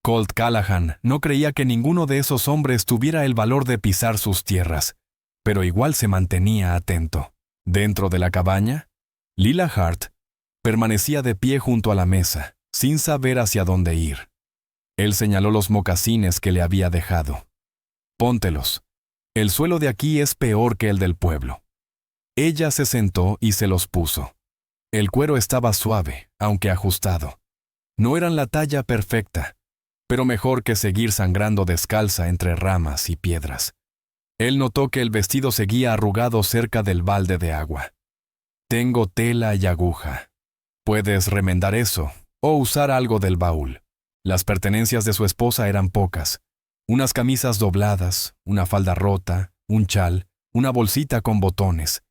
Colt Callahan no creía que ninguno de esos hombres tuviera el valor de pisar sus tierras, pero igual se mantenía atento. Dentro de la cabaña, Lila Hart permanecía de pie junto a la mesa, sin saber hacia dónde ir. Él señaló los mocasines que le había dejado. Póntelos. El suelo de aquí es peor que el del pueblo. Ella se sentó y se los puso. El cuero estaba suave, aunque ajustado. No eran la talla perfecta, pero mejor que seguir sangrando descalza entre ramas y piedras. Él notó que el vestido seguía arrugado cerca del balde de agua. «Tengo tela y aguja. Puedes remendar eso o usar algo del baúl». Las pertenencias de su esposa eran pocas. Unas camisas dobladas, una falda rota, un chal, una bolsita con botones.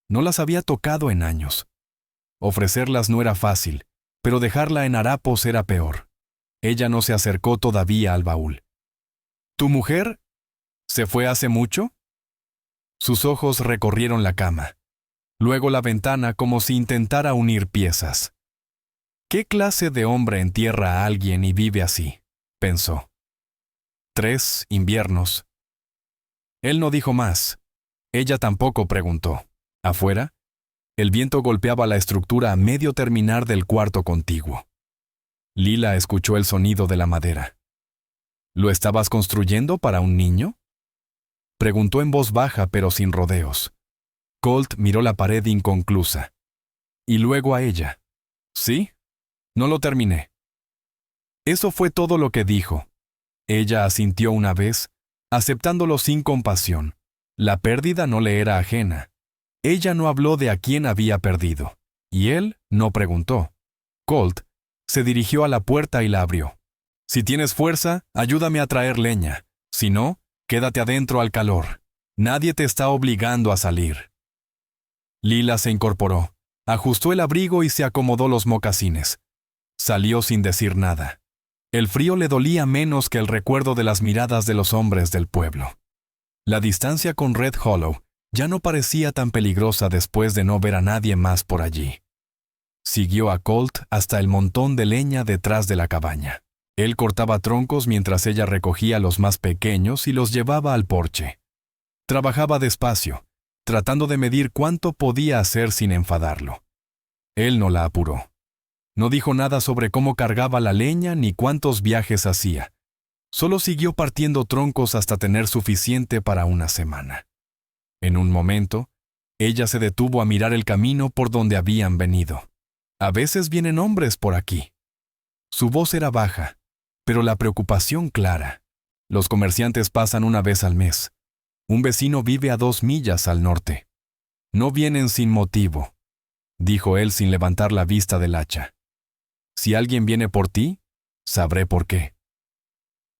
No las había tocado en años. Ofrecerlas no era fácil, pero dejarla en harapos era peor. Ella no se acercó todavía al baúl. «¿Tu mujer se fue hace mucho?» Sus ojos recorrieron la cama, luego la ventana como si intentara unir piezas. «¿Qué clase de hombre entierra a alguien y vive así?», pensó. 3 inviernos. Él no dijo más. Ella tampoco preguntó. Afuera, el viento golpeaba la estructura a medio terminar del cuarto contiguo. Lila escuchó el sonido de la madera. «¿Lo estabas construyendo para un niño?», preguntó en voz baja pero sin rodeos. Colt miró la pared inconclusa. Y luego a ella. «¿Sí? No lo terminé». Eso fue todo lo que dijo. Ella asintió una vez, aceptándolo sin compasión. La pérdida no le era ajena. Ella no habló de a quién había perdido. Y él no preguntó. Colt se dirigió a la puerta y la abrió. «Si tienes fuerza, ayúdame a traer leña. Si no, quédate adentro al calor. Nadie te está obligando a salir». Lila se incorporó, ajustó el abrigo y se acomodó los mocasines. Salió sin decir nada. El frío le dolía menos que el recuerdo de las miradas de los hombres del pueblo. La distancia con Red Hollow ya no parecía tan peligrosa después de no ver a nadie más por allí. Siguió a Colt hasta el montón de leña detrás de la cabaña. Él cortaba troncos mientras ella recogía los más pequeños y los llevaba al porche. Trabajaba despacio, tratando de medir cuánto podía hacer sin enfadarlo. Él no la apuró. No dijo nada sobre cómo cargaba la leña ni cuántos viajes hacía. Solo siguió partiendo troncos hasta tener suficiente para una semana. En un momento, ella se detuvo a mirar el camino por donde habían venido. «A veces vienen hombres por aquí». Su voz era baja, pero la preocupación clara. «Los comerciantes pasan una vez al mes. Un vecino vive a 2 millas al norte. No vienen sin motivo», dijo él sin levantar la vista del hacha. «Si alguien viene por ti, sabré por qué».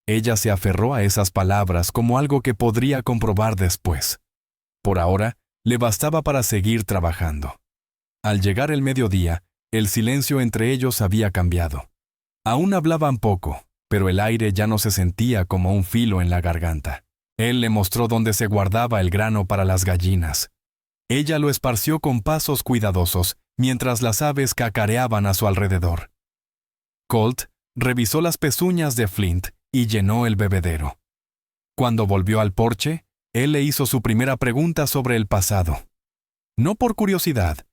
Ella se aferró a esas palabras como algo que podría comprobar después. Por ahora, le bastaba para seguir trabajando. Al llegar el mediodía, el silencio entre ellos había cambiado. Aún hablaban poco, pero el aire ya no se sentía como un filo en la garganta. Él le mostró dónde se guardaba el grano para las gallinas. Ella lo esparció con pasos cuidadosos, mientras las aves cacareaban a su alrededor. Colt revisó las pezuñas de Flint y llenó el bebedero. Cuando volvió al porche, él le hizo su primera pregunta sobre el pasado. No por curiosidad,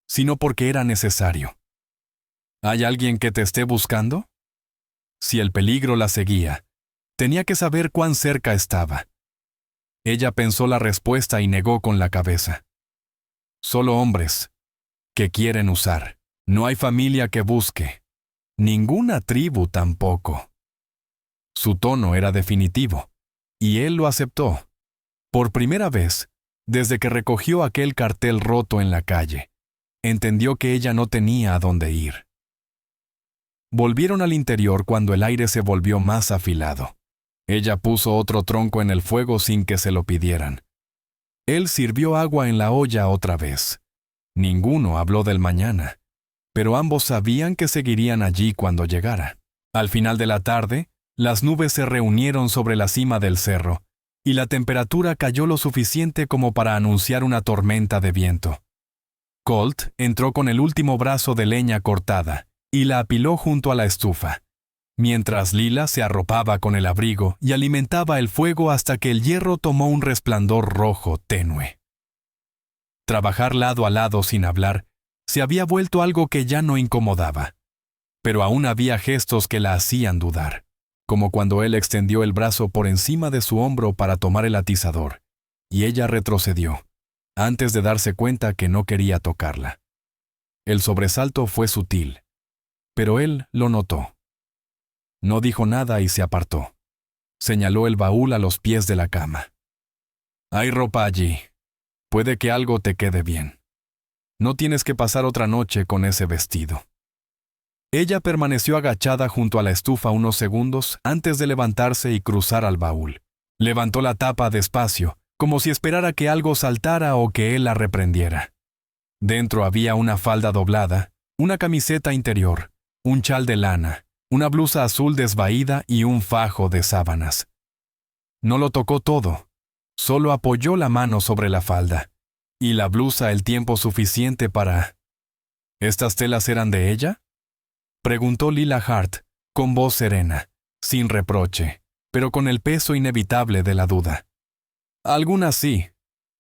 sino porque era necesario. ¿Hay alguien que te esté buscando? Si el peligro la seguía, tenía que saber cuán cerca estaba. Ella pensó la respuesta y negó con la cabeza. «Solo hombres que quieren usar. No hay familia que busque. Ninguna tribu tampoco». Su tono era definitivo, y él lo aceptó. Por primera vez, desde que recogió aquel cartel roto en la calle, entendió que ella no tenía a dónde ir. Volvieron al interior cuando el aire se volvió más afilado. Ella puso otro tronco en el fuego sin que se lo pidieran. Él sirvió agua en la olla otra vez. Ninguno habló del mañana, pero ambos sabían que seguirían allí cuando llegara. Al final de la tarde, las nubes se reunieron sobre la cima del cerro, y la temperatura cayó lo suficiente como para anunciar una tormenta de viento. Colt entró con el último brazo de leña cortada y la apiló junto a la estufa, mientras Lila se arropaba con el abrigo y alimentaba el fuego hasta que el hierro tomó un resplandor rojo tenue. Trabajar lado a lado sin hablar se había vuelto algo que ya no incomodaba, pero aún había gestos que la hacían dudar, como cuando él extendió el brazo por encima de su hombro para tomar el atizador, y ella retrocedió, antes de darse cuenta que no quería tocarla. El sobresalto fue sutil, pero él lo notó. No dijo nada y se apartó. Señaló el baúl a los pies de la cama. Hay ropa allí. Puede que algo te quede bien. No tienes que pasar otra noche con ese vestido. Ella permaneció agachada junto a la estufa unos segundos antes de levantarse y cruzar al baúl. Levantó la tapa despacio, como si esperara que algo saltara o que él la reprendiera. Dentro había una falda doblada, una camiseta interior, un chal de lana, una blusa azul desvaída y un fajo de sábanas. No lo tocó todo, solo apoyó la mano sobre la falda, y la blusa el tiempo suficiente para... ¿Estas telas eran de ella? Preguntó Lila Hart, con voz serena, sin reproche, pero con el peso inevitable de la duda. Algunas sí,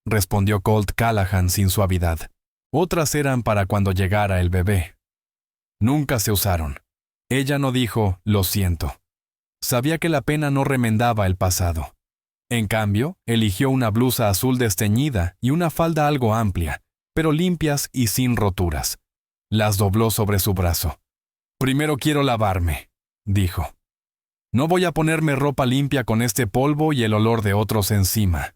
respondió Colt Callahan sin suavidad. Otras eran para cuando llegara el bebé. Nunca se usaron. Ella no dijo, lo siento. Sabía que la pena no remendaba el pasado. En cambio, eligió una blusa azul desteñida y una falda algo amplia, pero limpias y sin roturas. Las dobló sobre su brazo. Primero quiero lavarme, dijo. No voy a ponerme ropa limpia con este polvo y el olor de otros encima.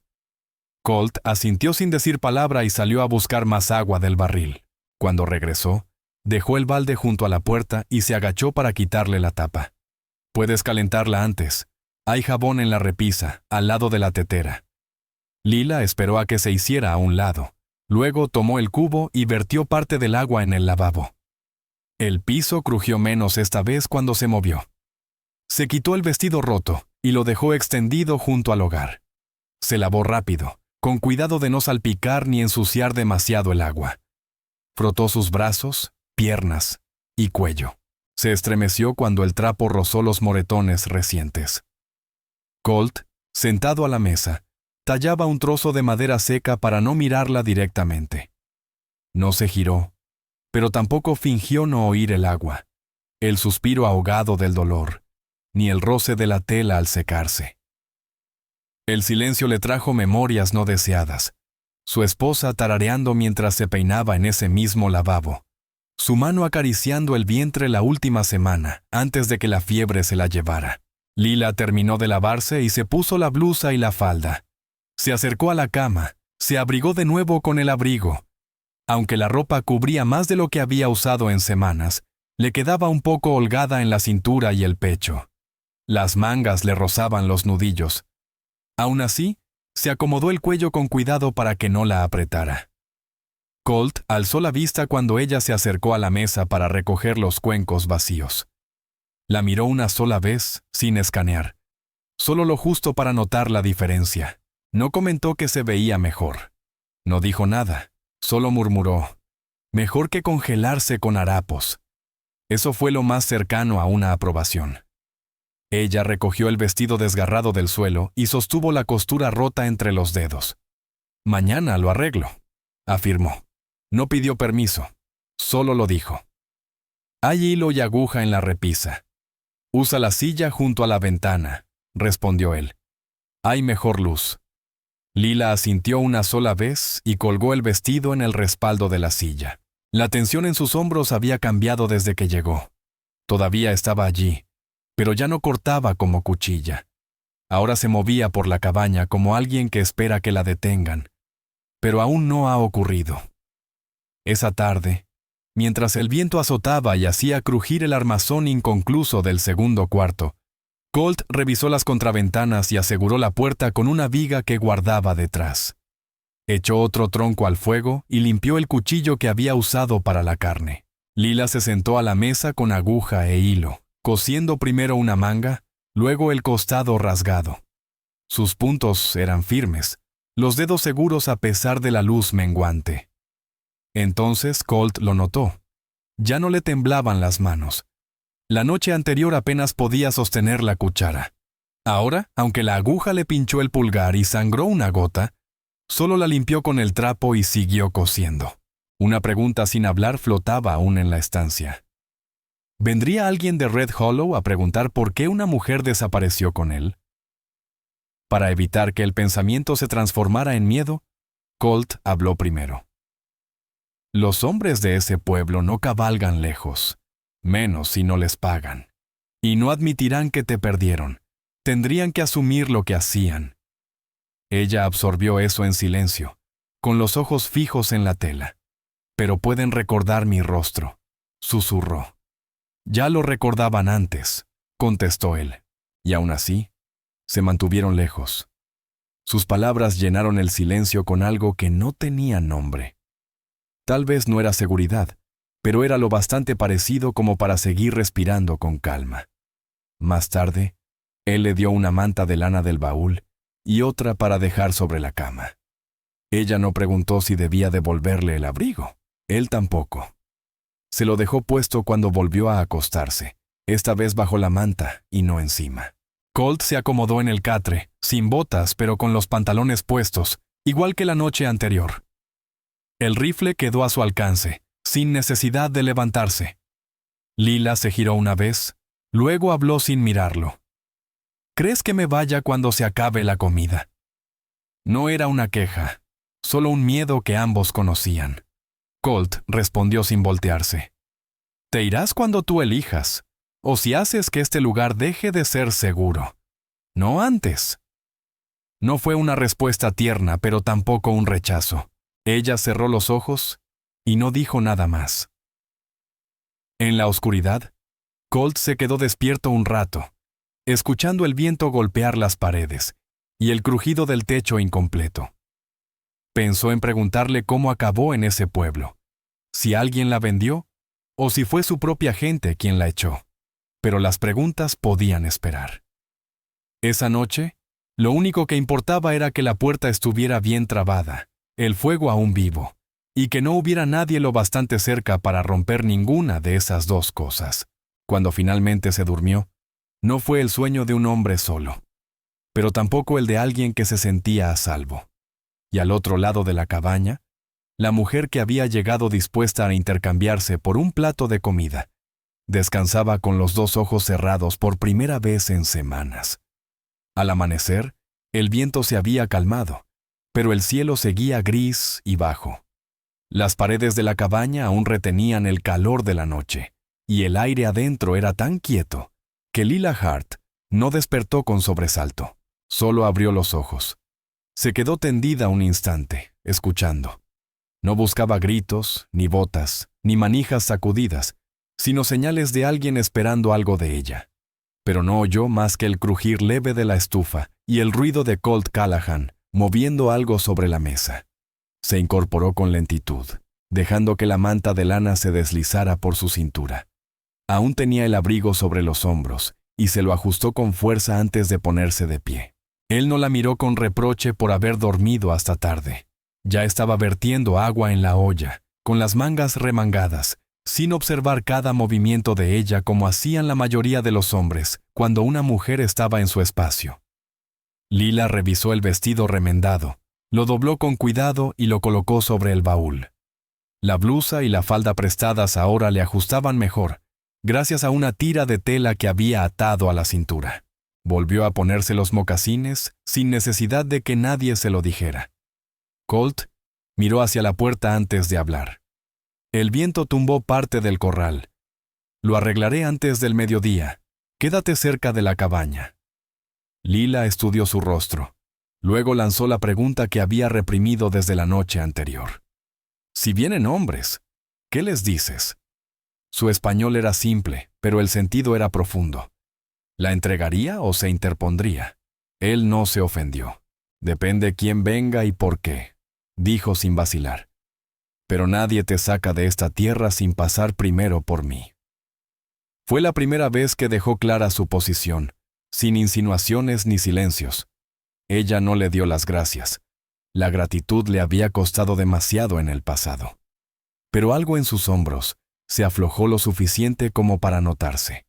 Colt asintió sin decir palabra y salió a buscar más agua del barril. Cuando regresó, dejó el balde junto a la puerta y se agachó para quitarle la tapa. Puedes calentarla antes. Hay jabón en la repisa, al lado de la tetera. Lila esperó a que se hiciera a un lado. Luego tomó el cubo y vertió parte del agua en el lavabo. El piso crujió menos esta vez cuando se movió. Se quitó el vestido roto y lo dejó extendido junto al hogar. Se lavó rápido, con cuidado de no salpicar ni ensuciar demasiado el agua. Frotó sus brazos, piernas y cuello. Se estremeció cuando el trapo rozó los moretones recientes. Colt, sentado a la mesa, tallaba un trozo de madera seca para no mirarla directamente. No se giró, pero tampoco fingió no oír el agua, el suspiro ahogado del dolor, ni el roce de la tela al secarse. El silencio le trajo memorias no deseadas. Su esposa tarareando mientras se peinaba en ese mismo lavabo. Su mano acariciando el vientre la última semana, antes de que la fiebre se la llevara. Lila terminó de lavarse y se puso la blusa y la falda. Se acercó a la cama, se abrigó de nuevo con el abrigo. Aunque la ropa cubría más de lo que había usado en semanas, le quedaba un poco holgada en la cintura y el pecho. Las mangas le rozaban los nudillos. Aún así, se acomodó el cuello con cuidado para que no la apretara. Colt alzó la vista cuando ella se acercó a la mesa para recoger los cuencos vacíos. La miró una sola vez, sin escanear. Solo lo justo para notar la diferencia. No comentó que se veía mejor. No dijo nada. Solo murmuró, mejor que congelarse con harapos. Eso fue lo más cercano a una aprobación. Ella recogió el vestido desgarrado del suelo y sostuvo la costura rota entre los dedos. Mañana lo arreglo, afirmó. No pidió permiso, solo lo dijo. Hay hilo y aguja en la repisa. Usa la silla junto a la ventana, respondió él. Hay mejor luz. Lila asintió una sola vez y colgó el vestido en el respaldo de la silla. La tensión en sus hombros había cambiado desde que llegó. Todavía estaba allí, pero ya no cortaba como cuchilla. Ahora se movía por la cabaña como alguien que espera que la detengan. Pero aún no ha ocurrido. Esa tarde, mientras el viento azotaba y hacía crujir el armazón inconcluso del segundo cuarto, Colt revisó las contraventanas y aseguró la puerta con una viga que guardaba detrás. Echó otro tronco al fuego y limpió el cuchillo que había usado para la carne. Lila se sentó a la mesa con aguja e hilo, cosiendo primero una manga, luego el costado rasgado. Sus puntos eran firmes, los dedos seguros a pesar de la luz menguante. Entonces Colt lo notó. Ya no le temblaban las manos. La noche anterior apenas podía sostener la cuchara. Ahora, aunque la aguja le pinchó el pulgar y sangró una gota, solo la limpió con el trapo y siguió cosiendo. Una pregunta sin hablar flotaba aún en la estancia. ¿Vendría alguien de Red Hollow a preguntar por qué una mujer desapareció con él? Para evitar que el pensamiento se transformara en miedo, Colt habló primero. Los hombres de ese pueblo no cabalgan lejos, menos si no les pagan. y no admitirán que te perdieron. Tendrían que asumir lo que hacían. Ella absorbió eso en silencio, con los ojos fijos en la tela. Pero pueden recordar mi rostro, susurró. Ya lo recordaban antes, contestó él, y aún así, se mantuvieron lejos. Sus palabras llenaron el silencio con algo que no tenía nombre. Tal vez no era seguridad, pero era lo bastante parecido como para seguir respirando con calma. Más tarde, él le dio una manta de lana del baúl y otra para dejar sobre la cama. Ella no preguntó si debía devolverle el abrigo. Él tampoco. Se lo dejó puesto cuando volvió a acostarse, esta vez bajo la manta y no encima. Colt se acomodó en el catre, sin botas pero con los pantalones puestos, igual que la noche anterior. El rifle quedó a su alcance, sin necesidad de levantarse. Lila se giró una vez, luego habló sin mirarlo. ¿Crees que me vaya cuando se acabe la comida? No era una queja, solo un miedo que ambos conocían. Colt respondió sin voltearse. Te irás cuando tú elijas, o si haces que este lugar deje de ser seguro. No antes. No fue una respuesta tierna, pero tampoco un rechazo. Ella cerró los ojos y no dijo nada más. En la oscuridad, Colt se quedó despierto un rato, escuchando el viento golpear las paredes y el crujido del techo incompleto. Pensó en preguntarle cómo acabó en ese pueblo, si alguien la vendió o si fue su propia gente quien la echó, pero las preguntas podían esperar. Esa noche, lo único que importaba era que la puerta estuviera bien trabada, el fuego aún vivo, y que no hubiera nadie lo bastante cerca para romper ninguna de esas dos cosas. Cuando finalmente se durmió, no fue el sueño de un hombre solo, pero tampoco el de alguien que se sentía a salvo. Y al otro lado de la cabaña, la mujer que había llegado dispuesta a intercambiarse por un plato de comida, descansaba con los dos ojos cerrados por primera vez en semanas. Al amanecer, el viento se había calmado, pero el cielo seguía gris y bajo. Las paredes de la cabaña aún retenían el calor de la noche, y el aire adentro era tan quieto que Lila Hart no despertó con sobresalto, solo abrió los ojos. Se quedó tendida un instante, escuchando. No buscaba gritos, ni botas, ni manijas sacudidas, sino señales de alguien esperando algo de ella. Pero no oyó más que el crujir leve de la estufa y el ruido de Colt Callahan moviendo algo sobre la mesa. Se incorporó con lentitud, dejando que la manta de lana se deslizara por su cintura. Aún tenía el abrigo sobre los hombros, y se lo ajustó con fuerza antes de ponerse de pie. Él no la miró con reproche por haber dormido hasta tarde. Ya estaba vertiendo agua en la olla, con las mangas remangadas, sin observar cada movimiento de ella como hacían la mayoría de los hombres cuando una mujer estaba en su espacio. Lila revisó el vestido remendado, lo dobló con cuidado y lo colocó sobre el baúl. La blusa y la falda prestadas ahora le ajustaban mejor, gracias a una tira de tela que había atado a la cintura. Volvió a ponerse los mocasines sin necesidad de que nadie se lo dijera. Colt miró hacia la puerta antes de hablar. El viento tumbó parte del corral. Lo arreglaré antes del mediodía. Quédate cerca de la cabaña. Lila estudió su rostro. Luego lanzó la pregunta que había reprimido desde la noche anterior. Si vienen hombres, ¿qué les dices? Su español era simple, pero el sentido era profundo. ¿La entregaría o se interpondría? Él no se ofendió. Depende quién venga y por qué, dijo sin vacilar. Pero nadie te saca de esta tierra sin pasar primero por mí. Fue la primera vez que dejó clara su posición, sin insinuaciones ni silencios. Ella no le dio las gracias. La gratitud le había costado demasiado en el pasado. Pero algo en sus hombros se aflojó lo suficiente como para notarse.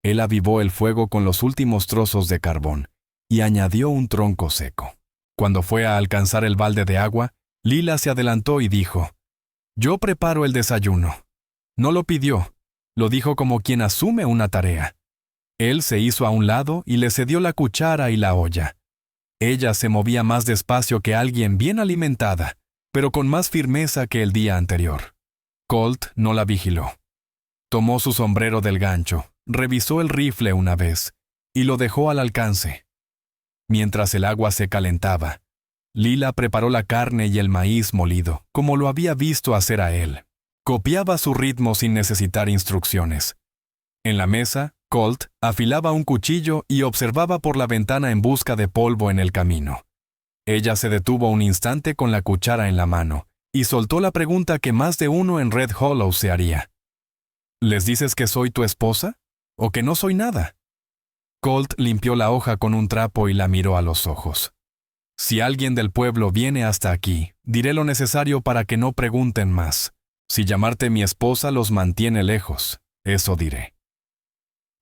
Él avivó el fuego con los últimos trozos de carbón y añadió un tronco seco. Cuando fue a alcanzar el balde de agua, Lila se adelantó y dijo, «Yo preparo el desayuno». No lo pidió, lo dijo como quien asume una tarea. Él se hizo a un lado y le cedió la cuchara y la olla. Ella se movía más despacio que alguien bien alimentada, pero con más firmeza que el día anterior. Colt no la vigiló. Tomó su sombrero del gancho, revisó el rifle una vez y lo dejó al alcance. Mientras el agua se calentaba, Lila preparó la carne y el maíz molido, como lo había visto hacer a él. Copiaba su ritmo sin necesitar instrucciones. En la mesa, Colt afilaba un cuchillo y observaba por la ventana en busca de polvo en el camino. Ella se detuvo un instante con la cuchara en la mano y soltó la pregunta que más de uno en Red Hollow se haría. ¿Les dices que soy tu esposa? ¿O que no soy nada? Colt limpió la hoja con un trapo y la miró a los ojos. Si alguien del pueblo viene hasta aquí, diré lo necesario para que no pregunten más. Si llamarte mi esposa los mantiene lejos, eso diré.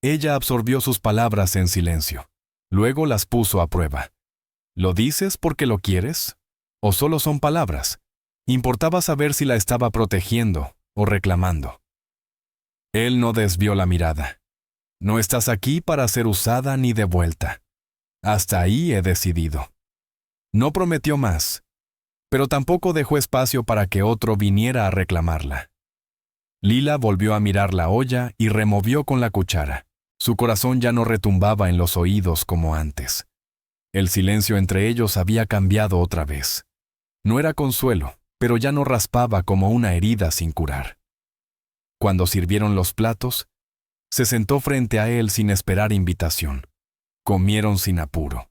Ella absorbió sus palabras en silencio. Luego las puso a prueba. ¿Lo dices porque lo quieres? ¿O solo son palabras? Importaba saber si la estaba protegiendo o reclamando. Él no desvió la mirada. No estás aquí para ser usada ni devuelta. Hasta ahí he decidido. No prometió más, pero tampoco dejó espacio para que otro viniera a reclamarla. Lila volvió a mirar la olla y removió con la cuchara. Su corazón ya no retumbaba en los oídos como antes. El silencio entre ellos había cambiado otra vez. No era consuelo, pero ya no raspaba como una herida sin curar. Cuando sirvieron los platos, se sentó frente a él sin esperar invitación. Comieron sin apuro.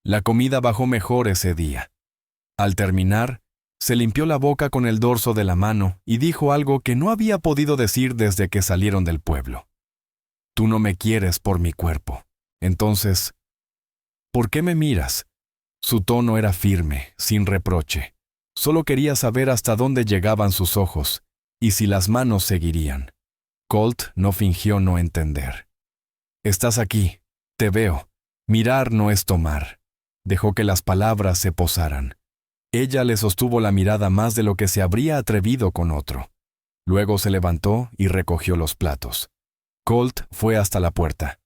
La comida bajó mejor ese día. Al terminar, se limpió la boca con el dorso de la mano y dijo algo que no había podido decir desde que salieron del pueblo. Tú no me quieres por mi cuerpo. Entonces, ¿por qué me miras? Su tono era firme, sin reproche. Solo quería saber hasta dónde llegaban sus ojos y si las manos seguirían. Colt no fingió no entender. Estás aquí, te veo. Mirar no es tomar. Dejó que las palabras se posaran. Ella le sostuvo la mirada más de lo que se habría atrevido con otro. Luego se levantó y recogió los platos. Colt fue hasta la puerta.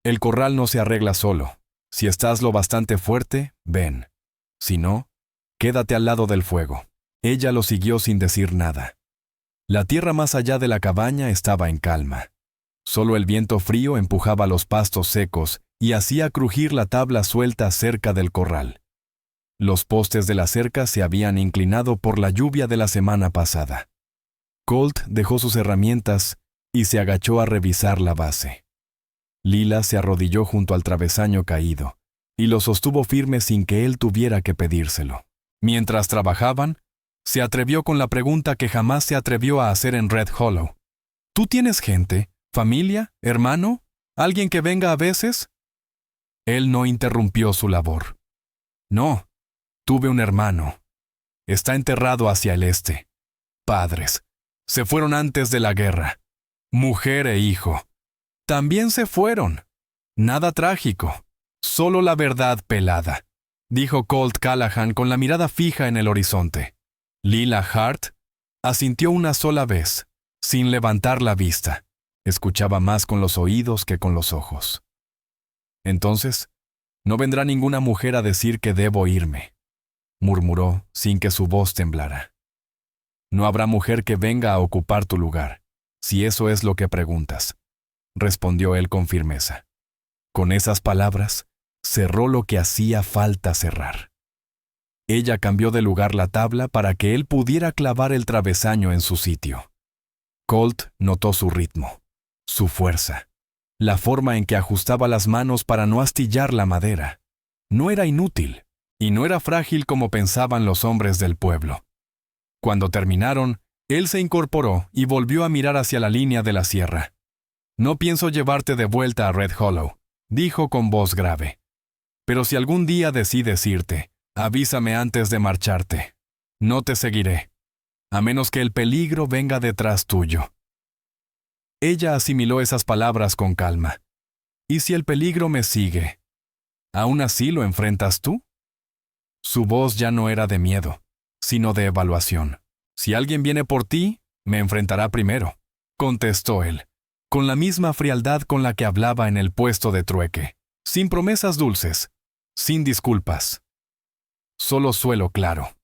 El corral no se arregla solo. Si estás lo bastante fuerte, ven. Si no, quédate al lado del fuego. Ella lo siguió sin decir nada. La tierra más allá de la cabaña estaba en calma. Solo el viento frío empujaba los pastos secos y hacía crujir la tabla suelta cerca del corral. Los postes de la cerca se habían inclinado por la lluvia de la semana pasada. Colt dejó sus herramientas y se agachó a revisar la base. Lila se arrodilló junto al travesaño caído y lo sostuvo firme sin que él tuviera que pedírselo. Mientras trabajaban, se atrevió con la pregunta que jamás se atrevió a hacer en Red Hollow. ¿Tú tienes gente, familia, hermano, alguien que venga a veces? Él no interrumpió su labor. No, tuve un hermano. Está enterrado hacia el este. Padres. Se fueron antes de la guerra. Mujer e hijo. También se fueron. Nada trágico. Solo la verdad pelada, dijo Colt Callahan con la mirada fija en el horizonte. Lila Hart asintió una sola vez, sin levantar la vista. Escuchaba más con los oídos que con los ojos. Entonces, no vendrá ninguna mujer a decir que debo irme, murmuró sin que su voz temblara. No habrá mujer que venga a ocupar tu lugar, si eso es lo que preguntas, respondió él con firmeza. Con esas palabras, cerró lo que hacía falta cerrar. Ella cambió de lugar la tabla para que él pudiera clavar el travesaño en su sitio. Colt notó su ritmo, su fuerza, la forma en que ajustaba las manos para no astillar la madera. No era inútil, y no era frágil como pensaban los hombres del pueblo. Cuando terminaron, él se incorporó y volvió a mirar hacia la línea de la sierra. No pienso llevarte de vuelta a Red Hollow, dijo con voz grave. Pero si algún día decides irte, avísame antes de marcharte. No te seguiré, a menos que el peligro venga detrás tuyo. Ella asimiló esas palabras con calma. ¿Y si el peligro me sigue? ¿Aún así lo enfrentas tú? Su voz ya no era de miedo, sino de evaluación. Si alguien viene por ti, me enfrentará primero, contestó él, con la misma frialdad con la que hablaba en el puesto de trueque, sin promesas dulces, sin disculpas. Solo suelo claro.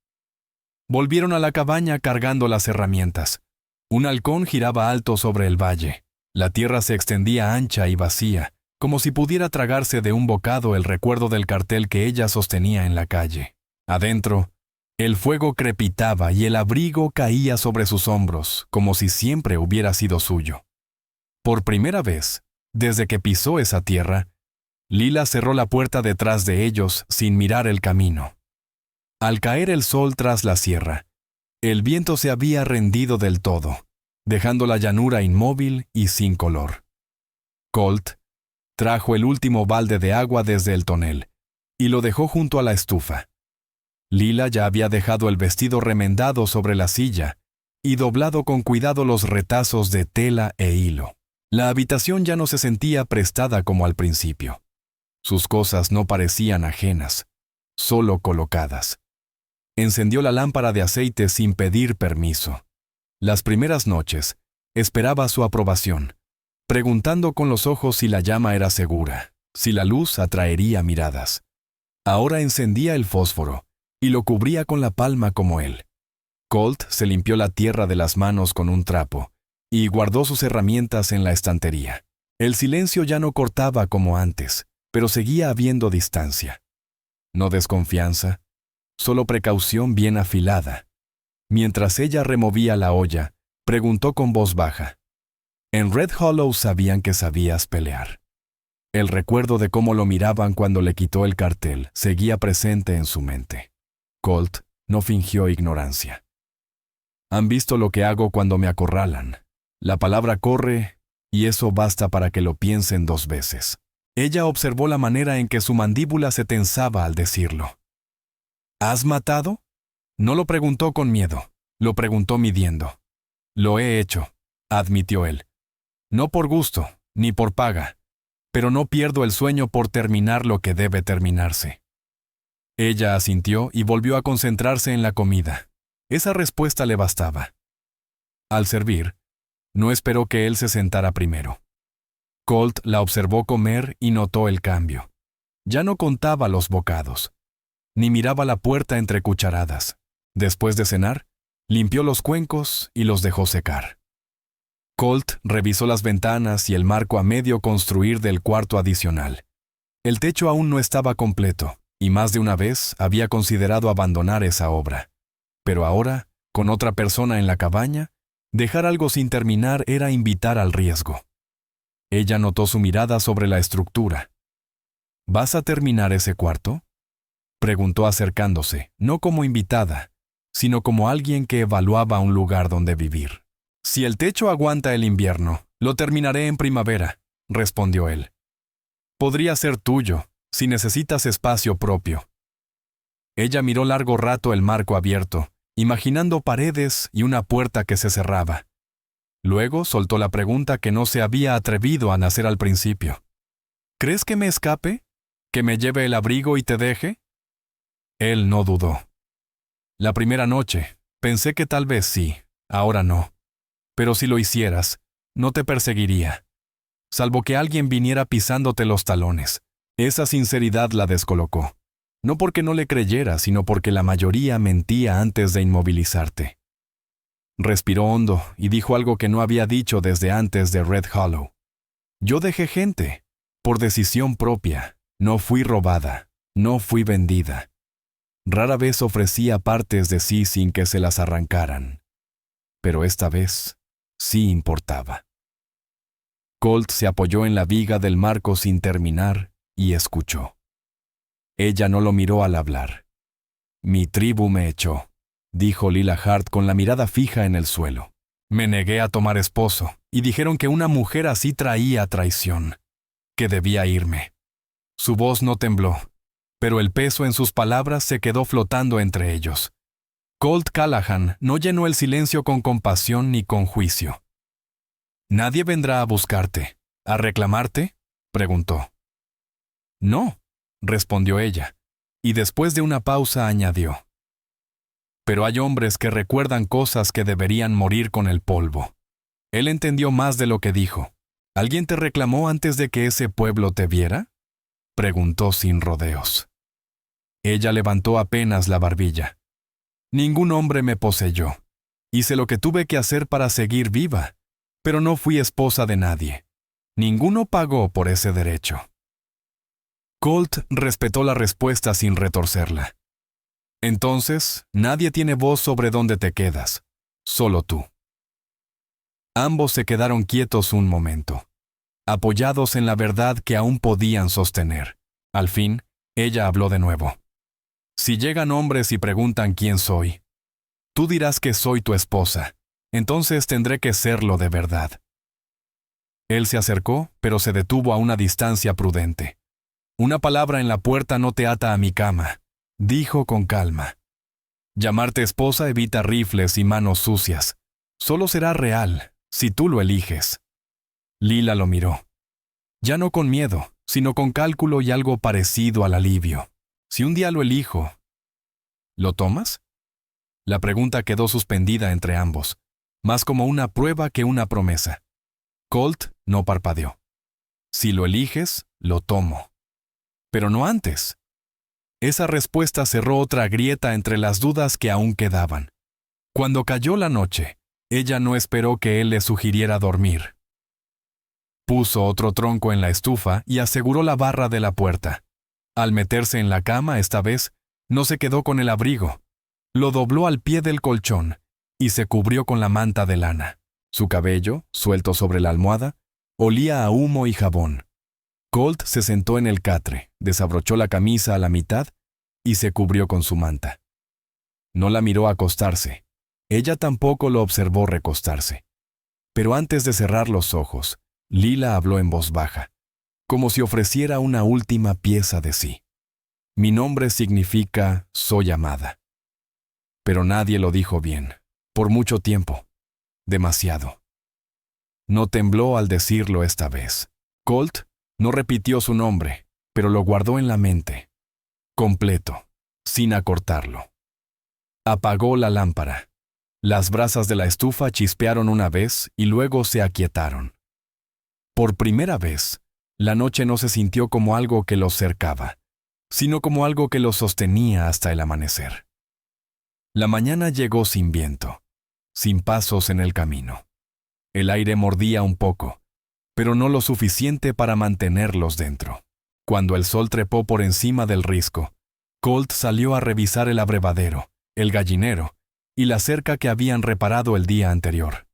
Volvieron a la cabaña cargando las herramientas. Un halcón giraba alto sobre el valle. La tierra se extendía ancha y vacía, como si pudiera tragarse de un bocado el recuerdo del cartel que ella sostenía en la calle. Adentro, el fuego crepitaba y el abrigo caía sobre sus hombros, como si siempre hubiera sido suyo. Por primera vez, desde que pisó esa tierra, Lila cerró la puerta detrás de ellos sin mirar el camino. Al caer el sol tras la sierra, el viento se había rendido del todo, dejando la llanura inmóvil y sin color. Colt trajo el último balde de agua desde el tonel y lo dejó junto a la estufa. Lila ya había dejado el vestido remendado sobre la silla y doblado con cuidado los retazos de tela e hilo. La habitación ya no se sentía prestada como al principio. Sus cosas no parecían ajenas, solo colocadas. Encendió la lámpara de aceite sin pedir permiso. Las primeras noches, esperaba su aprobación, preguntando con los ojos si la llama era segura, si la luz atraería miradas. Ahora encendía el fósforo y lo cubría con la palma como él. Colt se limpió la tierra de las manos con un trapo y guardó sus herramientas en la estantería. El silencio ya no cortaba como antes, pero seguía habiendo distancia. No desconfianza, solo precaución bien afilada. Mientras ella removía la olla, preguntó con voz baja: «En Red Hollow sabían que sabías pelear». El recuerdo de cómo lo miraban cuando le quitó el cartel seguía presente en su mente. Colt no fingió ignorancia. «Han visto lo que hago cuando me acorralan. La palabra corre, y eso basta para que lo piensen 2 veces». Ella observó la manera en que su mandíbula se tensaba al decirlo. «¿Has matado?». No lo preguntó con miedo, lo preguntó midiendo. «Lo he hecho», admitió él. «No por gusto, ni por paga, pero no pierdo el sueño por terminar lo que debe terminarse». Ella asintió y volvió a concentrarse en la comida. Esa respuesta le bastaba. Al servir, no esperó que él se sentara primero. Colt la observó comer y notó el cambio. Ya no contaba los bocados, ni miraba la puerta entre cucharadas. Después de cenar, limpió los cuencos y los dejó secar. Colt revisó las ventanas y el marco a medio construir del cuarto adicional. El techo aún no estaba completo, y más de una vez había considerado abandonar esa obra. Pero ahora, con otra persona en la cabaña, dejar algo sin terminar era invitar al riesgo. Ella notó su mirada sobre la estructura. «¿Vas a terminar ese cuarto?», preguntó acercándose, no como invitada, sino como alguien que evaluaba un lugar donde vivir. «Si el techo aguanta el invierno, lo terminaré en primavera», respondió él. «Podría ser tuyo, si necesitas espacio propio». Ella miró largo rato el marco abierto, imaginando paredes y una puerta que se cerraba. Luego soltó la pregunta que no se había atrevido a hacer al principio. «¿Crees que me escape? ¿Que me lleve el abrigo y te deje?». Él no dudó. «La primera noche, pensé que tal vez sí, ahora no. Pero si lo hicieras, no te perseguiría. Salvo que alguien viniera pisándote los talones». Esa sinceridad la descolocó. No porque no le creyera, sino porque la mayoría mentía antes de inmovilizarte. Respiró hondo y dijo algo que no había dicho desde antes de Red Hollow. «Yo dejé gente, por decisión propia. No fui robada, no fui vendida. Rara vez ofrecía partes de sí sin que se las arrancaran. Pero esta vez sí importaba». Colt se apoyó en la viga del marco sin terminar y escuchó. Ella no lo miró al hablar. «Mi tribu me echó», dijo Lila Hart con la mirada fija en el suelo. «Me negué a tomar esposo, y dijeron que una mujer así traía traición, que debía irme». Su voz no tembló, pero el peso en sus palabras se quedó flotando entre ellos. Colt Callahan no llenó el silencio con compasión ni con juicio. «¿Nadie vendrá a buscarte, a reclamarte?», preguntó. «No», respondió ella, y después de una pausa añadió: «Pero hay hombres que recuerdan cosas que deberían morir con el polvo». Él entendió más de lo que dijo. «¿Alguien te reclamó antes de que ese pueblo te viera?», preguntó sin rodeos. Ella levantó apenas la barbilla. «Ningún hombre me poseyó. Hice lo que tuve que hacer para seguir viva. pero no fui esposa de nadie. Ninguno pagó por ese derecho. Colt respetó la respuesta sin retorcerla. Entonces, nadie tiene voz sobre dónde te quedas, solo tú. Ambos se quedaron quietos un momento, apoyados en la verdad que aún podían sostener. Al fin, ella habló de nuevo. Si llegan hombres y preguntan quién soy, tú dirás que soy tu esposa, entonces tendré que serlo de verdad. Él se acercó, pero se detuvo a una distancia prudente. Una palabra en la puerta no te ata a mi cama, dijo con calma. Llamarte esposa evita rifles y manos sucias. Solo será real, si tú lo eliges. Lila lo miró. Ya no con miedo, sino con cálculo y algo parecido al alivio. Si un día lo elijo, ¿lo tomas? La pregunta quedó suspendida entre ambos, más como una prueba que una promesa. Colt no parpadeó. Si lo eliges, lo tomo. Pero no antes. Esa respuesta cerró otra grieta entre las dudas que aún quedaban. Cuando cayó la noche, ella no esperó que él le sugiriera dormir. Puso otro tronco en la estufa y aseguró la barra de la puerta. Al meterse en la cama esta vez, no se quedó con el abrigo. Lo dobló al pie del colchón y se cubrió con la manta de lana. Su cabello, suelto sobre la almohada, olía a humo y jabón. Colt se sentó en el catre, desabrochó la camisa a la mitad y se cubrió con su manta. No la miró acostarse. Ella tampoco lo observó recostarse. Pero antes de cerrar los ojos, Lila habló en voz baja, como si ofreciera una última pieza de sí. Mi nombre significa soy amada. Pero nadie lo dijo bien, por mucho tiempo, demasiado. No tembló al decirlo esta vez. Colt no repitió su nombre, pero lo guardó en la mente, completo, sin acortarlo. Apagó la lámpara. Las brasas de la estufa chispearon una vez y luego se aquietaron. Por primera vez, la noche no se sintió como algo que los cercaba, sino como algo que los sostenía hasta el amanecer. La mañana llegó sin viento, sin pasos en el camino. El aire mordía un poco, pero no lo suficiente para mantenerlos dentro. Cuando el sol trepó por encima del risco, Colt salió a revisar el abrevadero, el gallinero y la cerca que habían reparado el día anterior.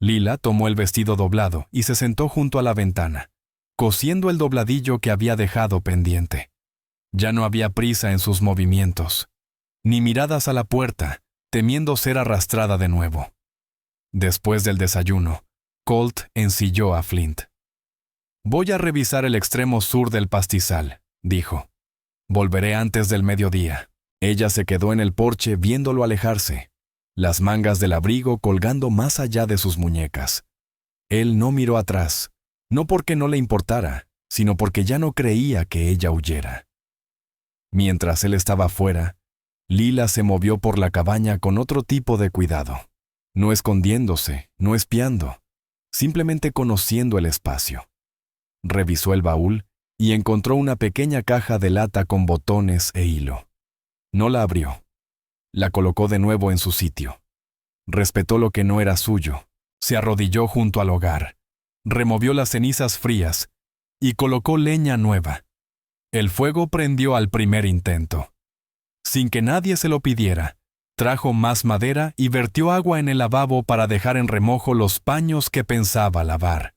Lila tomó el vestido doblado y se sentó junto a la ventana, cosiendo el dobladillo que había dejado pendiente. Ya no había prisa en sus movimientos, ni miradas a la puerta, temiendo ser arrastrada de nuevo. Después del desayuno, Colt ensilló a Flint. «Voy a revisar el extremo sur del pastizal», dijo. «Volveré antes del mediodía». Ella se quedó en el porche viéndolo alejarse, las mangas del abrigo colgando más allá de sus muñecas. Él no miró atrás, no porque no le importara, sino porque ya no creía que ella huyera. Mientras él estaba fuera, Lila se movió por la cabaña con otro tipo de cuidado, no escondiéndose, no espiando, simplemente conociendo el espacio. Revisó el baúl y encontró una pequeña caja de lata con botones e hilo. No la abrió. La colocó de nuevo en su sitio. Respetó lo que no era suyo. Se arrodilló junto al hogar. Removió las cenizas frías y colocó leña nueva. El fuego prendió al primer intento. Sin que nadie se lo pidiera, trajo más madera y vertió agua en el lavabo para dejar en remojo los paños que pensaba lavar.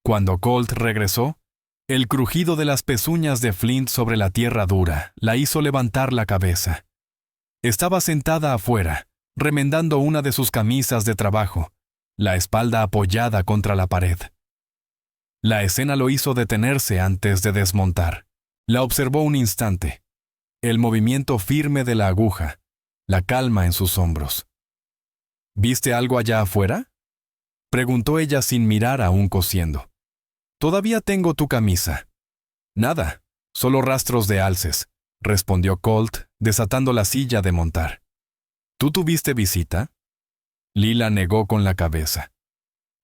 Cuando Colt regresó, el crujido de las pezuñas de Flint sobre la tierra dura la hizo levantar la cabeza. Estaba sentada afuera, remendando una de sus camisas de trabajo, la espalda apoyada contra la pared. La escena lo hizo detenerse antes de desmontar. La observó un instante. El movimiento firme de la aguja, la calma en sus hombros. ¿Viste algo allá afuera?, preguntó ella sin mirar aún cosiendo. «Todavía tengo tu camisa». «Nada, solo rastros de alces», respondió Colt, desatando la silla de montar. «¿Tú tuviste visita?» Lila negó con la cabeza.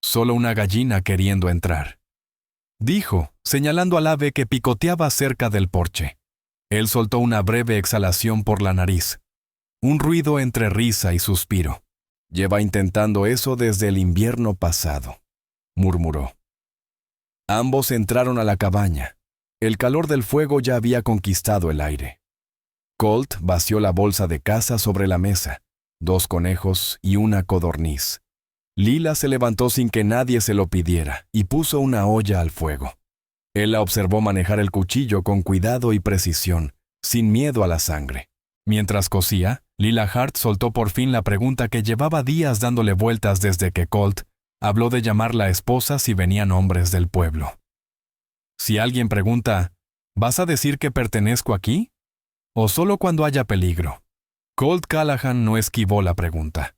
«Solo una gallina queriendo entrar», dijo, señalando al ave que picoteaba cerca del porche. Él soltó una breve exhalación por la nariz, un ruido entre risa y suspiro. Lleva intentando eso desde el invierno pasado, murmuró. Ambos entraron a la cabaña. El calor del fuego ya había conquistado el aire. Colt vació la bolsa de caza sobre la mesa, 2 conejos y una codorniz. Lila se levantó sin que nadie se lo pidiera y puso una olla al fuego. Él la observó manejar el cuchillo con cuidado y precisión, sin miedo a la sangre. Mientras cocía, Lila Hart soltó por fin la pregunta que llevaba días dándole vueltas desde que Colt habló de llamarla esposa si venían hombres del pueblo. Si alguien pregunta, ¿vas a decir que pertenezco aquí? ¿O solo cuando haya peligro? Colt Callahan no esquivó la pregunta.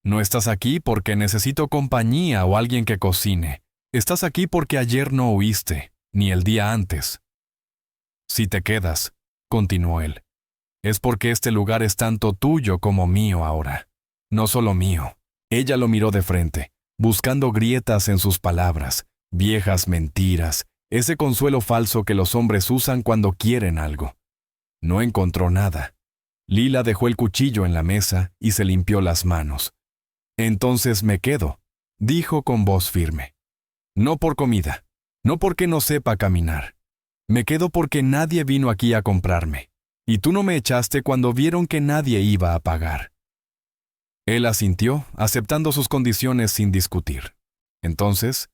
No estás aquí porque necesito compañía o alguien que cocine. Estás aquí porque ayer no huiste, ni el día antes. Si te quedas, continuó él, es porque este lugar es tanto tuyo como mío ahora. No solo mío. Ella lo miró de frente, buscando grietas en sus palabras, viejas mentiras, ese consuelo falso que los hombres usan cuando quieren algo. No encontró nada. Lila dejó el cuchillo en la mesa y se limpió las manos. Entonces me quedo, dijo con voz firme. No por comida, no porque no sepa caminar. Me quedo porque nadie vino aquí a comprarme. Y tú no me echaste cuando vieron que nadie iba a pagar. Él asintió, aceptando sus condiciones sin discutir. Entonces,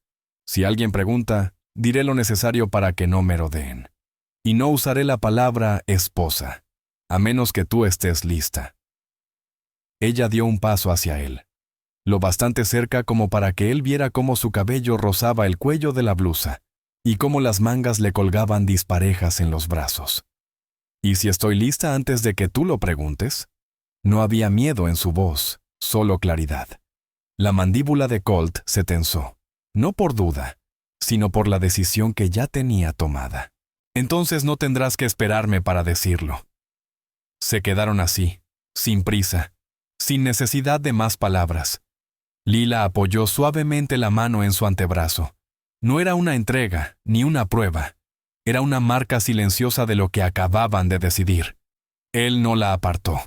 si alguien pregunta, diré lo necesario para que no merodeen. Y no usaré la palabra esposa, a menos que tú estés lista. Ella dio un paso hacia él, lo bastante cerca como para que él viera cómo su cabello rozaba el cuello de la blusa y cómo las mangas le colgaban disparejas en los brazos. ¿Y si estoy lista antes de que tú lo preguntes? No había miedo en su voz, solo claridad. La mandíbula de Colt se tensó, no por duda, sino por la decisión que ya tenía tomada. Entonces no tendrás que esperarme para decirlo. Se quedaron así, sin prisa, sin necesidad de más palabras. Lila apoyó suavemente la mano en su antebrazo. No era una entrega, ni una prueba. Era una marca silenciosa de lo que acababan de decidir. Él no la apartó.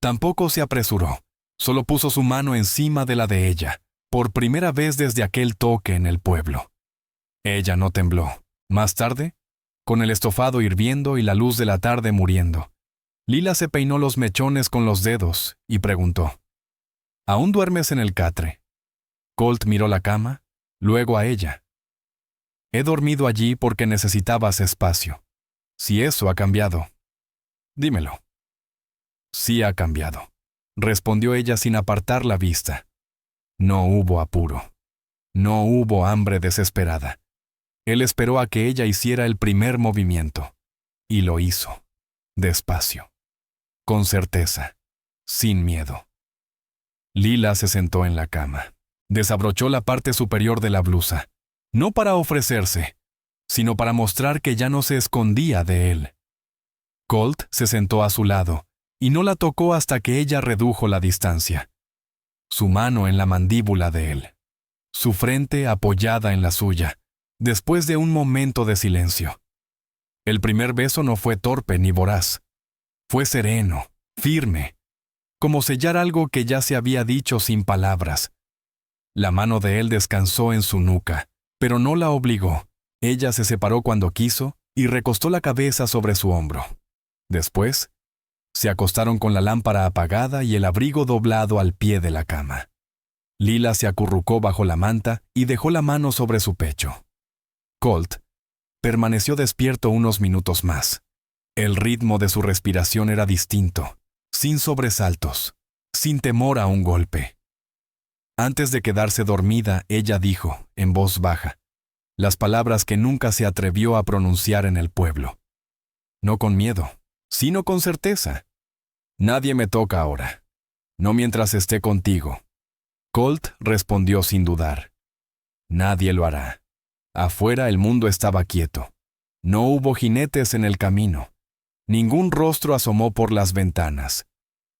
Tampoco se apresuró. Solo puso su mano encima de la de ella, por primera vez desde aquel toque en el pueblo. Ella no tembló. Más tarde, con el estofado hirviendo y la luz de la tarde muriendo, Lila se peinó los mechones con los dedos y preguntó, ¿aún duermes en el catre? Colt miró la cama, luego a ella. He dormido allí porque necesitabas espacio. Si eso ha cambiado, dímelo. Sí ha cambiado, respondió ella sin apartar la vista. No hubo apuro. No hubo hambre desesperada. Él esperó a que ella hiciera el primer movimiento. Y lo hizo. Despacio. Con certeza. Sin miedo. Lila se sentó en la cama. Desabrochó la parte superior de la blusa. No para ofrecerse, sino para mostrar que ya no se escondía de él. Colt se sentó a su lado y no la tocó hasta que ella redujo la distancia. Su mano en la mandíbula de él. Su frente apoyada en la suya, después de un momento de silencio. El primer beso no fue torpe ni voraz. Fue sereno, firme, como sellar algo que ya se había dicho sin palabras. La mano de él descansó en su nuca, pero no la obligó. Ella se separó cuando quiso y recostó la cabeza sobre su hombro. Después, se acostaron con la lámpara apagada y el abrigo doblado al pie de la cama. Lila se acurrucó bajo la manta y dejó la mano sobre su pecho. Colt permaneció despierto unos minutos más. El ritmo de su respiración era distinto, sin sobresaltos, sin temor a un golpe. Antes de quedarse dormida, ella dijo, en voz baja, las palabras que nunca se atrevió a pronunciar en el pueblo. No con miedo, sino con certeza. Nadie me toca ahora. No mientras esté contigo. Colt respondió sin dudar. Nadie lo hará. Afuera el mundo estaba quieto. No hubo jinetes en el camino. Ningún rostro asomó por las ventanas.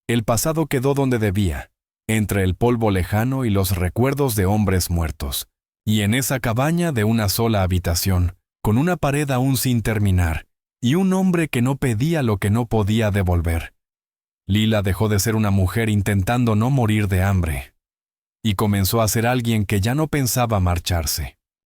El pasado quedó donde debía, entre el polvo lejano y los recuerdos de hombres muertos, y en esa cabaña de una sola habitación, con una pared aún sin terminar, y un hombre que no pedía lo que no podía devolver. Lila dejó de ser una mujer intentando no morir de hambre y comenzó a ser alguien que ya no pensaba marcharse.